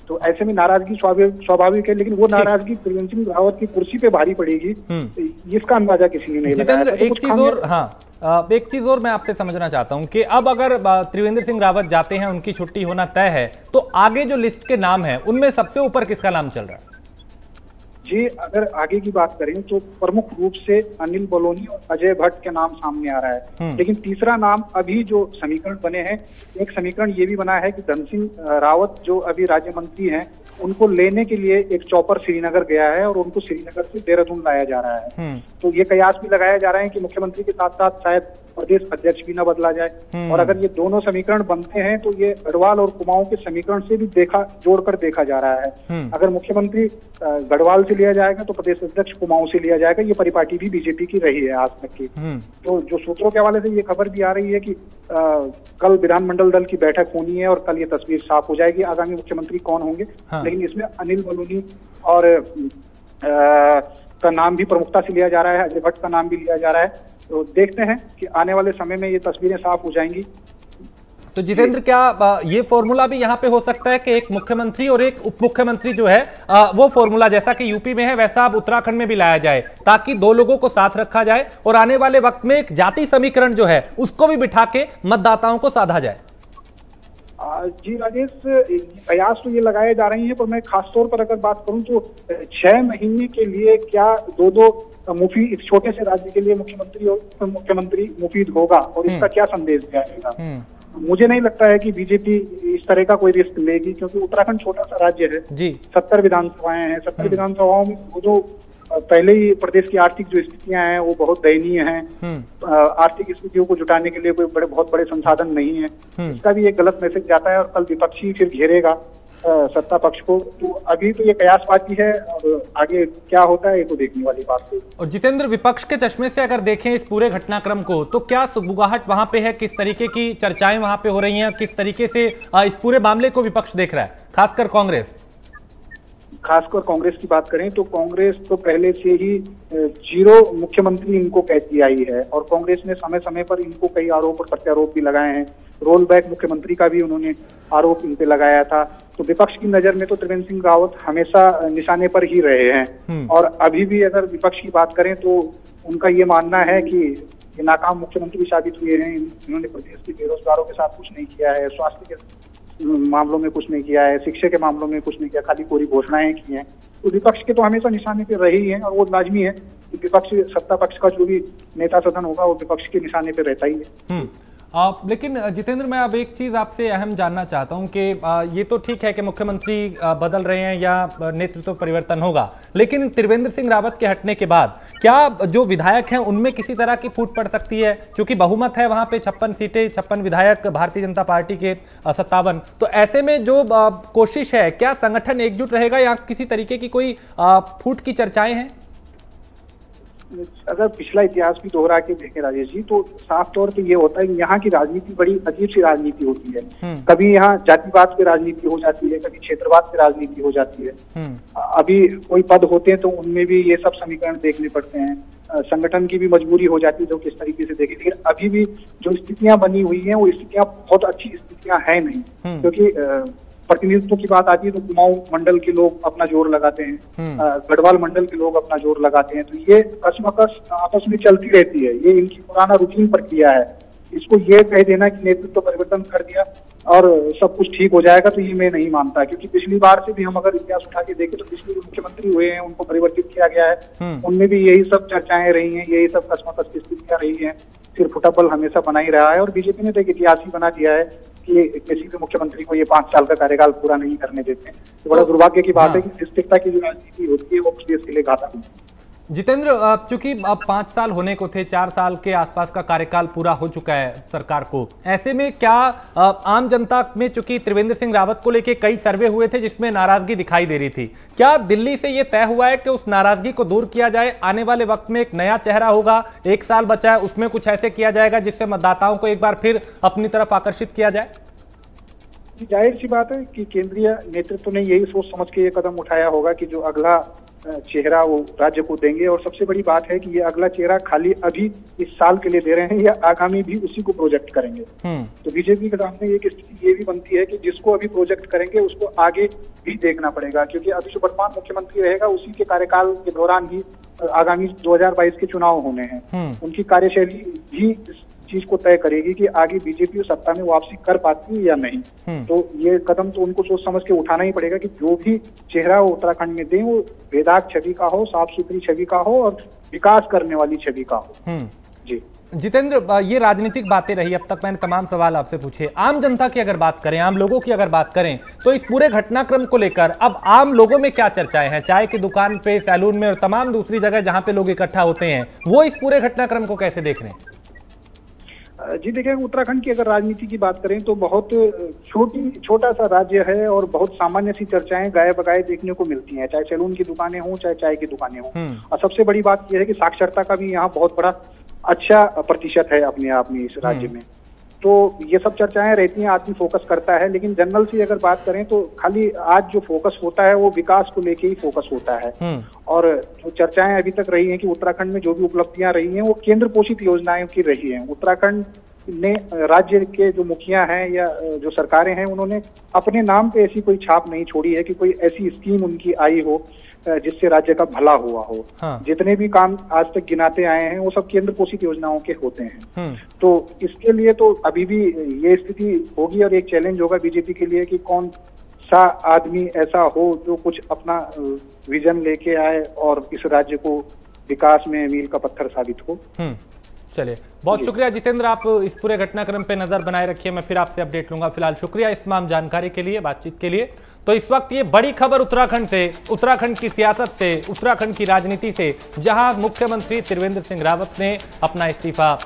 तो ऐसे में नाराजगी स्वाभाविक है, लेकिन वो नाराजगी त्रिवेंद्र सिंह रावत की कुर्सी पे भारी पड़ेगी, इसका अंदाजा किसी ने नहीं लगाया। एक चीज और मैं आपसे समझना चाहता हूं कि अब अगर त्रिवेंद्र सिंह रावत जाते हैं, उनकी छुट्टी होना तय है, तो आगे जो लिस्ट के नाम है उनमें सबसे ऊपर किसका नाम चल रहा है? जी, अगर आगे की बात करें तो प्रमुख रूप से अनिल बलूनी और अजय भट्ट के नाम सामने आ रहा है। लेकिन तीसरा नाम अभी जो समीकरण बने हैं, एक समीकरण ये भी बना है कि धन सिंह रावत जो अभी राज्य मंत्री हैं, उनको लेने के लिए एक चॉपर श्रीनगर गया है और उनको श्रीनगर से देहरादून लाया जा रहा है। तो ये कयास भी लगाया जा रहा है कि मुख्यमंत्री के साथ साथ शायद प्रदेश अध्यक्ष भी न बदला जाए। और अगर ये दोनों समीकरण बनते हैं तो ये गढ़वाल और कुमाऊं के समीकरण से भी जोड़कर देखा जा रहा है। अगर मुख्यमंत्री गढ़वाल से लिया जाएगा तो प्रदेश अध्यक्ष कुमाऊं से लिया जाएगा। ये परिपाटी भी बीजेपी की रही है आज तक की। तो जो सूत्रों के हवाले से ये खबर भी आ रही है कि कल विधानमंडल दल की बैठक होनी है और कल ये तस्वीर साफ हो जाएगी आगामी मुख्यमंत्री कौन होंगे। लेकिन इसमें अनिल बलूनी और का नाम भी प्रमुखता से लिया जा रहा है, अजय भट्ट का नाम भी लिया जा रहा है। तो देखते हैं कि आने वाले समय में ये तस्वीरें साफ हो जाएंगी। तो जितेंद्र, क्या ये फॉर्मूला भी यहाँ पे हो सकता है कि एक मुख्यमंत्री और एक उप मुख्यमंत्री जो है वो फॉर्मूला जैसा कि यूपी में है वैसा अब उत्तराखंड में भी लाया जाए, ताकि दो लोगों को साथ रखा जाए और आने वाले वक्त में एक जाति समीकरण जो है उसको भी बिठा के मतदाताओं को साधा जाए? जी राजेश, प्रयास तो ये लगाए जा रही हैं, पर मैं खासतौर पर अगर बात करूं तो 6 महीने के लिए क्या दो मुफीद, एक छोटे से राज्य के लिए मुख्यमंत्री और उप मुख्यमंत्री मुफीद होगा और इसका क्या संदेश जाएगा? मुझे नहीं लगता है कि बीजेपी इस तरह का कोई रिस्क लेगी, क्योंकि उत्तराखंड छोटा सा राज्य है जी। 70 विधानसभाएं हैं। 70 विधानसभाओं में जो पहले ही प्रदेश की आर्थिक जो स्थितियां हैं वो बहुत दयनीय हैं। आर्थिक स्थितियों को जुटाने के लिए कोई बहुत बड़े संसाधन नहीं है। इसका भी एक गलत मैसेज जाता है और कल विपक्षी फिर घेरेगा सत्ता पक्ष को। तो अभी तो ये कयासबाजी है और आगे क्या होता है ये तो देखने वाली बात है। और जितेंद्र, विपक्ष के चश्मे से अगर देखें इस पूरे घटनाक्रम को तो क्या सुगबुगाहट वहां पे है? किस तरीके की चर्चाएं वहां पे हो रही हैं? किस तरीके से इस पूरे मामले को विपक्ष देख रहा है, खासकर कांग्रेस की बात करें तो कांग्रेस तो पहले से ही 0 मुख्यमंत्री इनको कहती आई है और कांग्रेस ने समय समय पर इनको कई आरोप और प्रत्यारोप भी लगाए हैं। रोल बैक मुख्यमंत्री का भी उन्होंने आरोप इन पे लगाया था। तो विपक्ष की नजर में तो त्रिवेंद्र सिंह रावत हमेशा निशाने पर ही रहे हैं और अभी भी अगर विपक्ष की बात करें तो उनका ये मानना है कि ये नाकाम मुख्यमंत्री साबित हुए हैं। इन्होंने प्रदेश के बेरोजगारों के साथ कुछ नहीं किया है, स्वास्थ्य के मामलों में कुछ नहीं किया है, शिक्षा के मामलों में कुछ नहीं किया, खाली कोरी घोषणाएं की हैं। तो विपक्ष के तो हमेशा निशाने पे रहे ही हैं और वो लाजमी है कि विपक्ष, सत्ता पक्ष का जो भी नेता सदन होगा वो विपक्ष के निशाने पे रहता ही है। लेकिन जितेंद्र, मैं अब एक चीज आपसे अहम जानना चाहता हूं कि ये तो ठीक है कि मुख्यमंत्री बदल रहे हैं या नेतृत्व परिवर्तन होगा, लेकिन त्रिवेंद्र सिंह रावत के हटने के बाद क्या जो विधायक हैं उनमें किसी तरह की फूट पड़ सकती है? क्योंकि बहुमत है वहां पे 56 सीटें, 56 विधायक भारतीय जनता पार्टी के 57। तो ऐसे में जो कोशिश है, क्या संगठन एकजुट रहेगा या किसी तरीके की कोई फूट की चर्चाएं हैं? अगर पिछला इतिहास भी दोहरा के देखें राजेश जी, तो साफ तौर पे ये होता है कि यहाँ की राजनीति बड़ी अजीब सी राजनीति होती है। कभी यहाँ जातिवाद की राजनीति हो जाती है, कभी क्षेत्रवाद की राजनीति हो जाती है। अभी कोई पद होते हैं तो उनमें भी ये सब समीकरण देखने पड़ते हैं। संगठन की भी मजबूरी हो जाती है जो किस तरीके से देखे। लेकिन अभी भी जो स्थितियां बनी हुई हैं वो स्थितियां बहुत अच्छी स्थितियां है नहीं, क्योंकि प्रतिनिधित्व की बात आती है तो कुमाऊं मंडल के लोग अपना जोर लगाते हैं, गढ़वाल मंडल के लोग अपना जोर लगाते हैं। तो ये कशमकश आपस में चलती रहती है, ये इनकी पुराना रूटीन प्रक्रिया है। इसको ये कह देना कि नेतृत्व परिवर्तन कर दिया और सब कुछ ठीक हो जाएगा, तो ये मैं नहीं मानता। क्योंकि पिछली बार से भी हम अगर इतिहास उठा के देखें तो पिछले जो मुख्यमंत्री हुए हैं उनको परिवर्तित किया गया है, उनमें भी यही सब चर्चाएं रही हैं, यही सब कशमकश की स्थितियां रही हैं, सिर फुटबॉल हमेशा बना ही रहा है। और बीजेपी ने तो एक इतिहास ही बना दिया है कि किसी भी मुख्यमंत्री को ये 5 साल का कार्यकाल पूरा नहीं करने देते। तो बड़ा दुर्भाग्य की बात है कि स्थिरता की जो राजनीति होती है वो देश के लिए घातक है। जितेंद्र, चूंकि अब 5 साल होने को थे, 4 साल के आसपास का कार्यकाल पूरा हो चुका है सरकार को, ऐसे में क्या आम जनता में, चूंकि त्रिवेंद्र सिंह रावत को लेके कई सर्वे हुए थे जिसमें नाराजगी दिखाई दे रही थी, क्या दिल्ली से ये तय हुआ है कि उस नाराजगी को दूर किया जाए? आने वाले वक्त में एक नया चेहरा होगा, 1 साल बचा है, उसमें कुछ ऐसे किया जाएगा जिससे मतदाताओं को एक बार फिर अपनी तरफ आकर्षित किया जाए? जाहिर सी बात है कि केंद्रीय नेतृत्व ने यही सोच समझ के ये कदम उठाया होगा कि जो अगला चेहरा वो राज्य को देंगे। और सबसे बड़ी बात है कि ये अगला चेहरा खाली अभी इस साल के लिए दे रहे हैं या आगामी भी उसी को प्रोजेक्ट करेंगे। तो बीजेपी के सामने एक स्थिति ये भी बनती है कि जिसको अभी प्रोजेक्ट करेंगे उसको आगे भी देखना पड़ेगा, क्योंकि अभी जो वर्तमान मुख्यमंत्री रहेगा उसी के कार्यकाल के दौरान ही आगामी 2022 के चुनाव होने हैं। उनकी कार्यशैली भी चीज को तय करेगी कि आगे बीजेपी सत्ता में वापसी कर पाती है या नहीं। तो ये कदम तो उनको सोच समझ के उठाना ही पड़ेगा कि जो भी चेहरा वो उत्तराखंड में दें वो बेदाग छवि का हो, साफ सुथरी छवि का हो और विकास करने वाली छवि का हो। जी जितेंद्र, ये राजनीतिक बातें रही, अब तक मैंने तमाम सवाल आपसे पूछे। आम जनता की अगर बात करें, आम लोगों की अगर बात करें, तो इस पूरे घटनाक्रम को लेकर अब आम लोगों में क्या चर्चाएं हैं? चाय की दुकान पे, सैलून में और तमाम दूसरी जगह जहां पे लोग इकट्ठा होते हैं, वो इस पूरे घटनाक्रम को कैसे देख रहे हैं? जी देखिए, उत्तराखंड की अगर राजनीति की बात करें तो बहुत छोटा सा राज्य है और बहुत सामान्य सी चर्चाएं गाये बगाए देखने को मिलती हैं, चाहे सैलून की दुकानें हों चाहे चाय की दुकानें हों। और सबसे बड़ी बात यह है कि साक्षरता का भी यहाँ बहुत बड़ा अच्छा प्रतिशत है अपने आप में इस राज्य में। तो ये सब चर्चाएं रहती हैं, आदमी फोकस करता है, लेकिन जनरल से अगर बात करें तो खाली आज जो फोकस होता है वो विकास को लेके ही फोकस होता है। और जो चर्चाएं अभी तक रही हैं कि उत्तराखंड में जो भी उपलब्धियां रही हैं वो केंद्र पोषित योजनाएं की रही हैं। उत्तराखंड ने राज्य के जो मुखिया हैं या जो सरकारें हैं उन्होंने अपने नाम पे ऐसी कोई छाप नहीं छोड़ी है कि कोई ऐसी स्कीम उनकी आई हो जिससे राज्य का भला हुआ हो। जितने भी काम आज तक गिनाते आए हैं वो सब केंद्र पोषित योजनाओं के होते हैं। तो इसके लिए तो अभी भी ये स्थिति होगी और एक चैलेंज होगा बीजेपी के लिए कि कौन सा आदमी ऐसा हो जो कुछ अपना विजन लेके आए और इस राज्य को विकास में मील का पत्थर साबित हो। चलिए, बहुत शुक्रिया जितेंद्र, आप इस पूरे घटनाक्रम पे नजर बनाए रखिए, मैं फिर आपसे अपडेट लूंगा। फिलहाल शुक्रिया इस तमाम जानकारी के लिए, बातचीत के लिए। तो इस वक्त ये बड़ी खबर उत्तराखंड से, उत्तराखंड की सियासत से, उत्तराखंड की राजनीति से, जहां मुख्यमंत्री त्रिवेंद्र सिंह रावत ने अपना इस्तीफा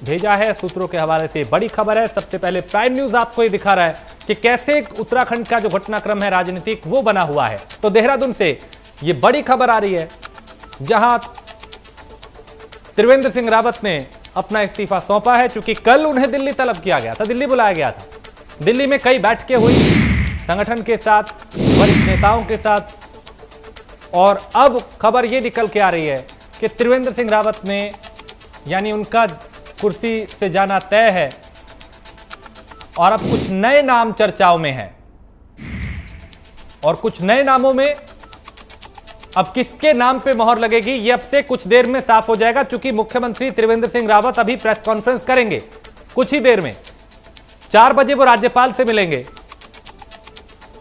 भेजा है। सूत्रों के हवाले से बड़ी खबर है। सबसे पहले प्राइम न्यूज आपको ये दिखा रहा है कि कैसे उत्तराखंड का जो घटनाक्रम है राजनीतिक वो बना हुआ है। तो देहरादून से ये बड़ी खबर आ रही है जहां त्रिवेंद्र सिंह रावत ने अपना इस्तीफा सौंपा है, क्योंकि कल उन्हें दिल्ली तलब किया गया था, दिल्ली बुलाया गया था। दिल्ली में कई बैठकें हुई संगठन के साथ, वरिष्ठ नेताओं के साथ, और अब खबर यह निकल के आ रही है कि त्रिवेंद्र सिंह रावत ने, यानी उनका कुर्सी से जाना तय है और अब कुछ नए नाम चर्चाओं में हैं। और कुछ नए नामों में अब किसके नाम पे मोहर लगेगी ये अब से कुछ देर में साफ हो जाएगा, क्योंकि मुख्यमंत्री त्रिवेंद्र सिंह रावत अभी प्रेस कॉन्फ्रेंस करेंगे कुछ ही देर में। 4 बजे वो राज्यपाल से मिलेंगे,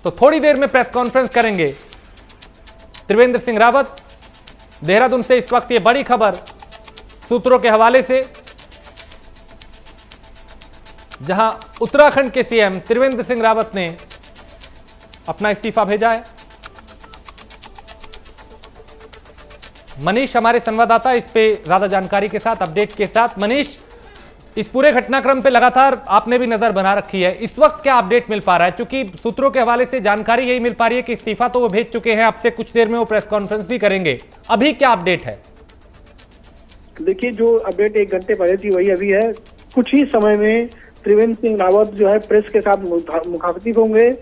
तो थोड़ी देर में प्रेस कॉन्फ्रेंस करेंगे त्रिवेंद्र सिंह रावत। देहरादून से इस वक्त ये बड़ी खबर सूत्रों के हवाले से, जहां उत्तराखंड के सीएम त्रिवेंद्र सिंह रावत ने अपना इस्तीफा भेजा है। मनीष हमारे संवाददाता इस पे ज्यादा जानकारी के साथ, अपडेट के साथ। मनीष, इस पूरे घटनाक्रम पे लगातार आपने भी नजर बना रखी है, इस वक्त क्या अपडेट मिल पा रहा है? क्योंकि सूत्रों के हवाले से जानकारी यही मिल पा रही है कि इस्तीफा तो वो भेज चुके हैं, अब से कुछ देर में वो प्रेस कॉन्फ्रेंस भी करेंगे। अभी क्या अपडेट है? देखिए, जो अपडेट 1 घंटे पहले थी वही अभी है। कुछ ही समय में त्रिवेंद्र सिंह रावत जो है प्रेस के साथ मुखातिब होंगे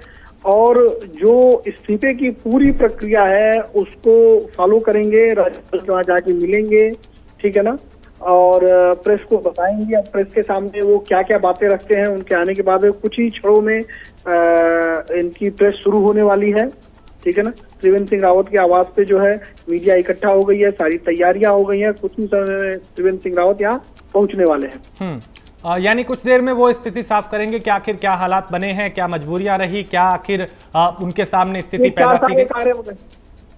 और जो इस्तीफे की पूरी प्रक्रिया है उसको फॉलो करेंगे, राज्यपाल के वहां जाके मिलेंगे, ठीक है ना, और प्रेस को बताएंगे। अब प्रेस के सामने वो क्या क्या बातें रखते हैं, उनके आने के बाद कुछ ही क्षणों में इनकी प्रेस शुरू होने वाली है, ठीक है ना। त्रिवेंद्र सिंह रावत के आवास पे जो है मीडिया इकट्ठा हो गई है, सारी तैयारियां हो गई हैं। कुछ ही समय में त्रिवेंद्र सिंह रावत यहाँ पहुंचने वाले हैं। यानी कुछ देर में वो स्थिति साफ करेंगे कि आखिर क्या हालात बने हैं, क्या मजबूरियां रही, क्या आखिर उनके सामने स्थिति पैदा की गई।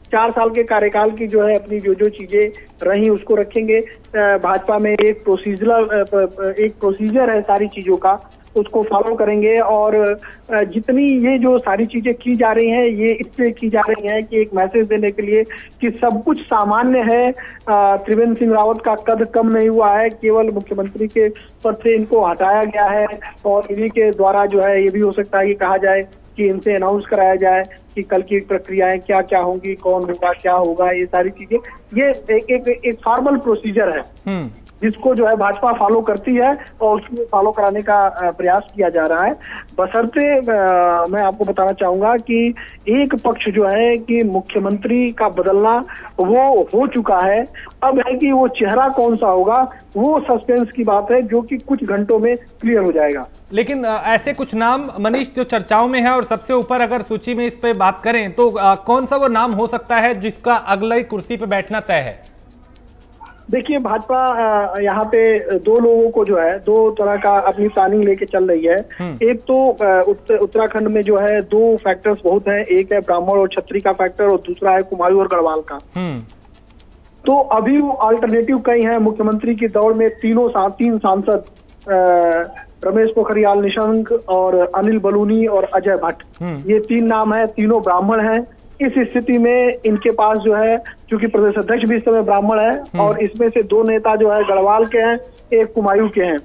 4 साल के कार्यकाल की जो है अपनी जो चीजें रही उसको रखेंगे। भाजपा में एक प्रोसीजर है सारी चीजों का, उसको फॉलो करेंगे। और जितनी ये जो सारी चीजें की जा रही हैं ये इसलिए की जा रही हैं कि एक मैसेज देने के लिए कि सब कुछ सामान्य है। त्रिवेंद्र सिंह रावत का कद कम नहीं हुआ है, केवल मुख्यमंत्री के पद से इनको हटाया गया है। और इन्हीं के द्वारा जो है ये भी हो सकता है कि कहा जाए कि इनसे अनाउंस कराया जाए कि कल की प्रक्रियाएं क्या क्या होंगी, कौन होगा, क्या होगा, ये सारी चीजें। ये एक फॉर्मल प्रोसीजर है जिसको जो है भाजपा फॉलो करती है और उसको फॉलो कराने का प्रयास किया जा रहा है। बशर्ते मैं आपको बताना चाहूंगा कि एक पक्ष जो है कि मुख्यमंत्री का बदलना वो हो चुका है, अब है कि वो चेहरा कौन सा होगा वो सस्पेंस की बात है, जो कि कुछ घंटों में क्लियर हो जाएगा। लेकिन ऐसे कुछ नाम मनीष जो चर्चाओं में है, और सबसे ऊपर अगर सूची में इस पे बात करें तो कौन सा वो नाम हो सकता है जिसका अगली कुर्सी पे बैठना तय है? देखिए भाजपा यहाँ पे दो लोगों को जो है दो तरह का अपनी प्लानिंग लेके चल रही है। एक तो उत्तराखंड में जो है दो फैक्टर्स बहुत हैं, एक है ब्राह्मण और क्षत्रिय का फैक्टर और दूसरा है कुमायूं और गढ़वाल का। तो अभी वो अल्टरनेटिव कई हैं। मुख्यमंत्री की दौड़ में तीन सांसद रमेश पोखरियाल निशंक और अनिल बलूनी और अजय भट्ट, ये तीन नाम है, तीनों ब्राह्मण हैं। इस स्थिति में इनके पास जो है, क्योंकि प्रदेश अध्यक्ष भी इस समय ब्राह्मण है और इसमें से दो नेता जो है गढ़वाल के हैं, एक कुमायूं के हैं,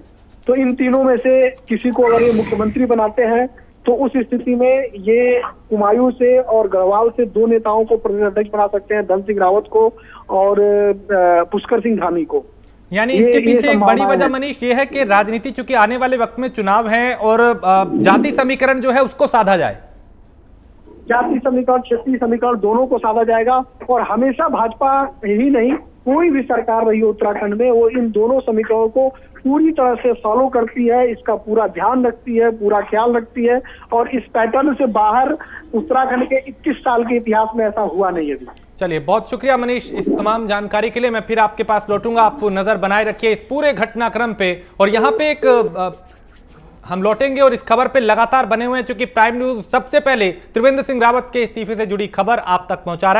तो इन तीनों में से किसी को अगर ये मुख्यमंत्री बनाते हैं तो उस स्थिति में ये कुमायूं से और गढ़वाल से दो नेताओं को प्रदेश अध्यक्ष बना सकते हैं, धन सिंह रावत को और पुष्कर सिंह धामी को। यानी इसके पीछे एक बड़ी वजह मनीष ये है कि राजनीति चूंकि आने वाले वक्त में चुनाव है और जाति समीकरण जो है उसको साधा जाए, जाति समीकरण क्षेत्रीय समीकरण दोनों को साधा जाएगा। और हमेशा भाजपा ही नहीं, कोई भी सरकार रही उत्तराखंड में, वो इन दोनों समीकरणों को पूरी तरह से फॉलो करती है, इसका पूरा ध्यान रखती है, पूरा ख्याल रखती है और इस पैटर्न से बाहर उत्तराखंड के 21 साल के इतिहास में ऐसा हुआ नहीं है अभी। चलिए, बहुत शुक्रिया मनीष इस तमाम जानकारी के लिए। मैं फिर आपके पास लौटूंगा, आप नजर बनाए रखिए इस पूरे घटनाक्रम पे। और यहाँ पे एक हम लौटेंगे और इस खबर पे लगातार बने हुए हैं, चूंकि प्राइम न्यूज सबसे पहले त्रिवेंद्र सिंह रावत के इस्तीफे से जुड़ी खबर आप तक पहुंचा रहा है।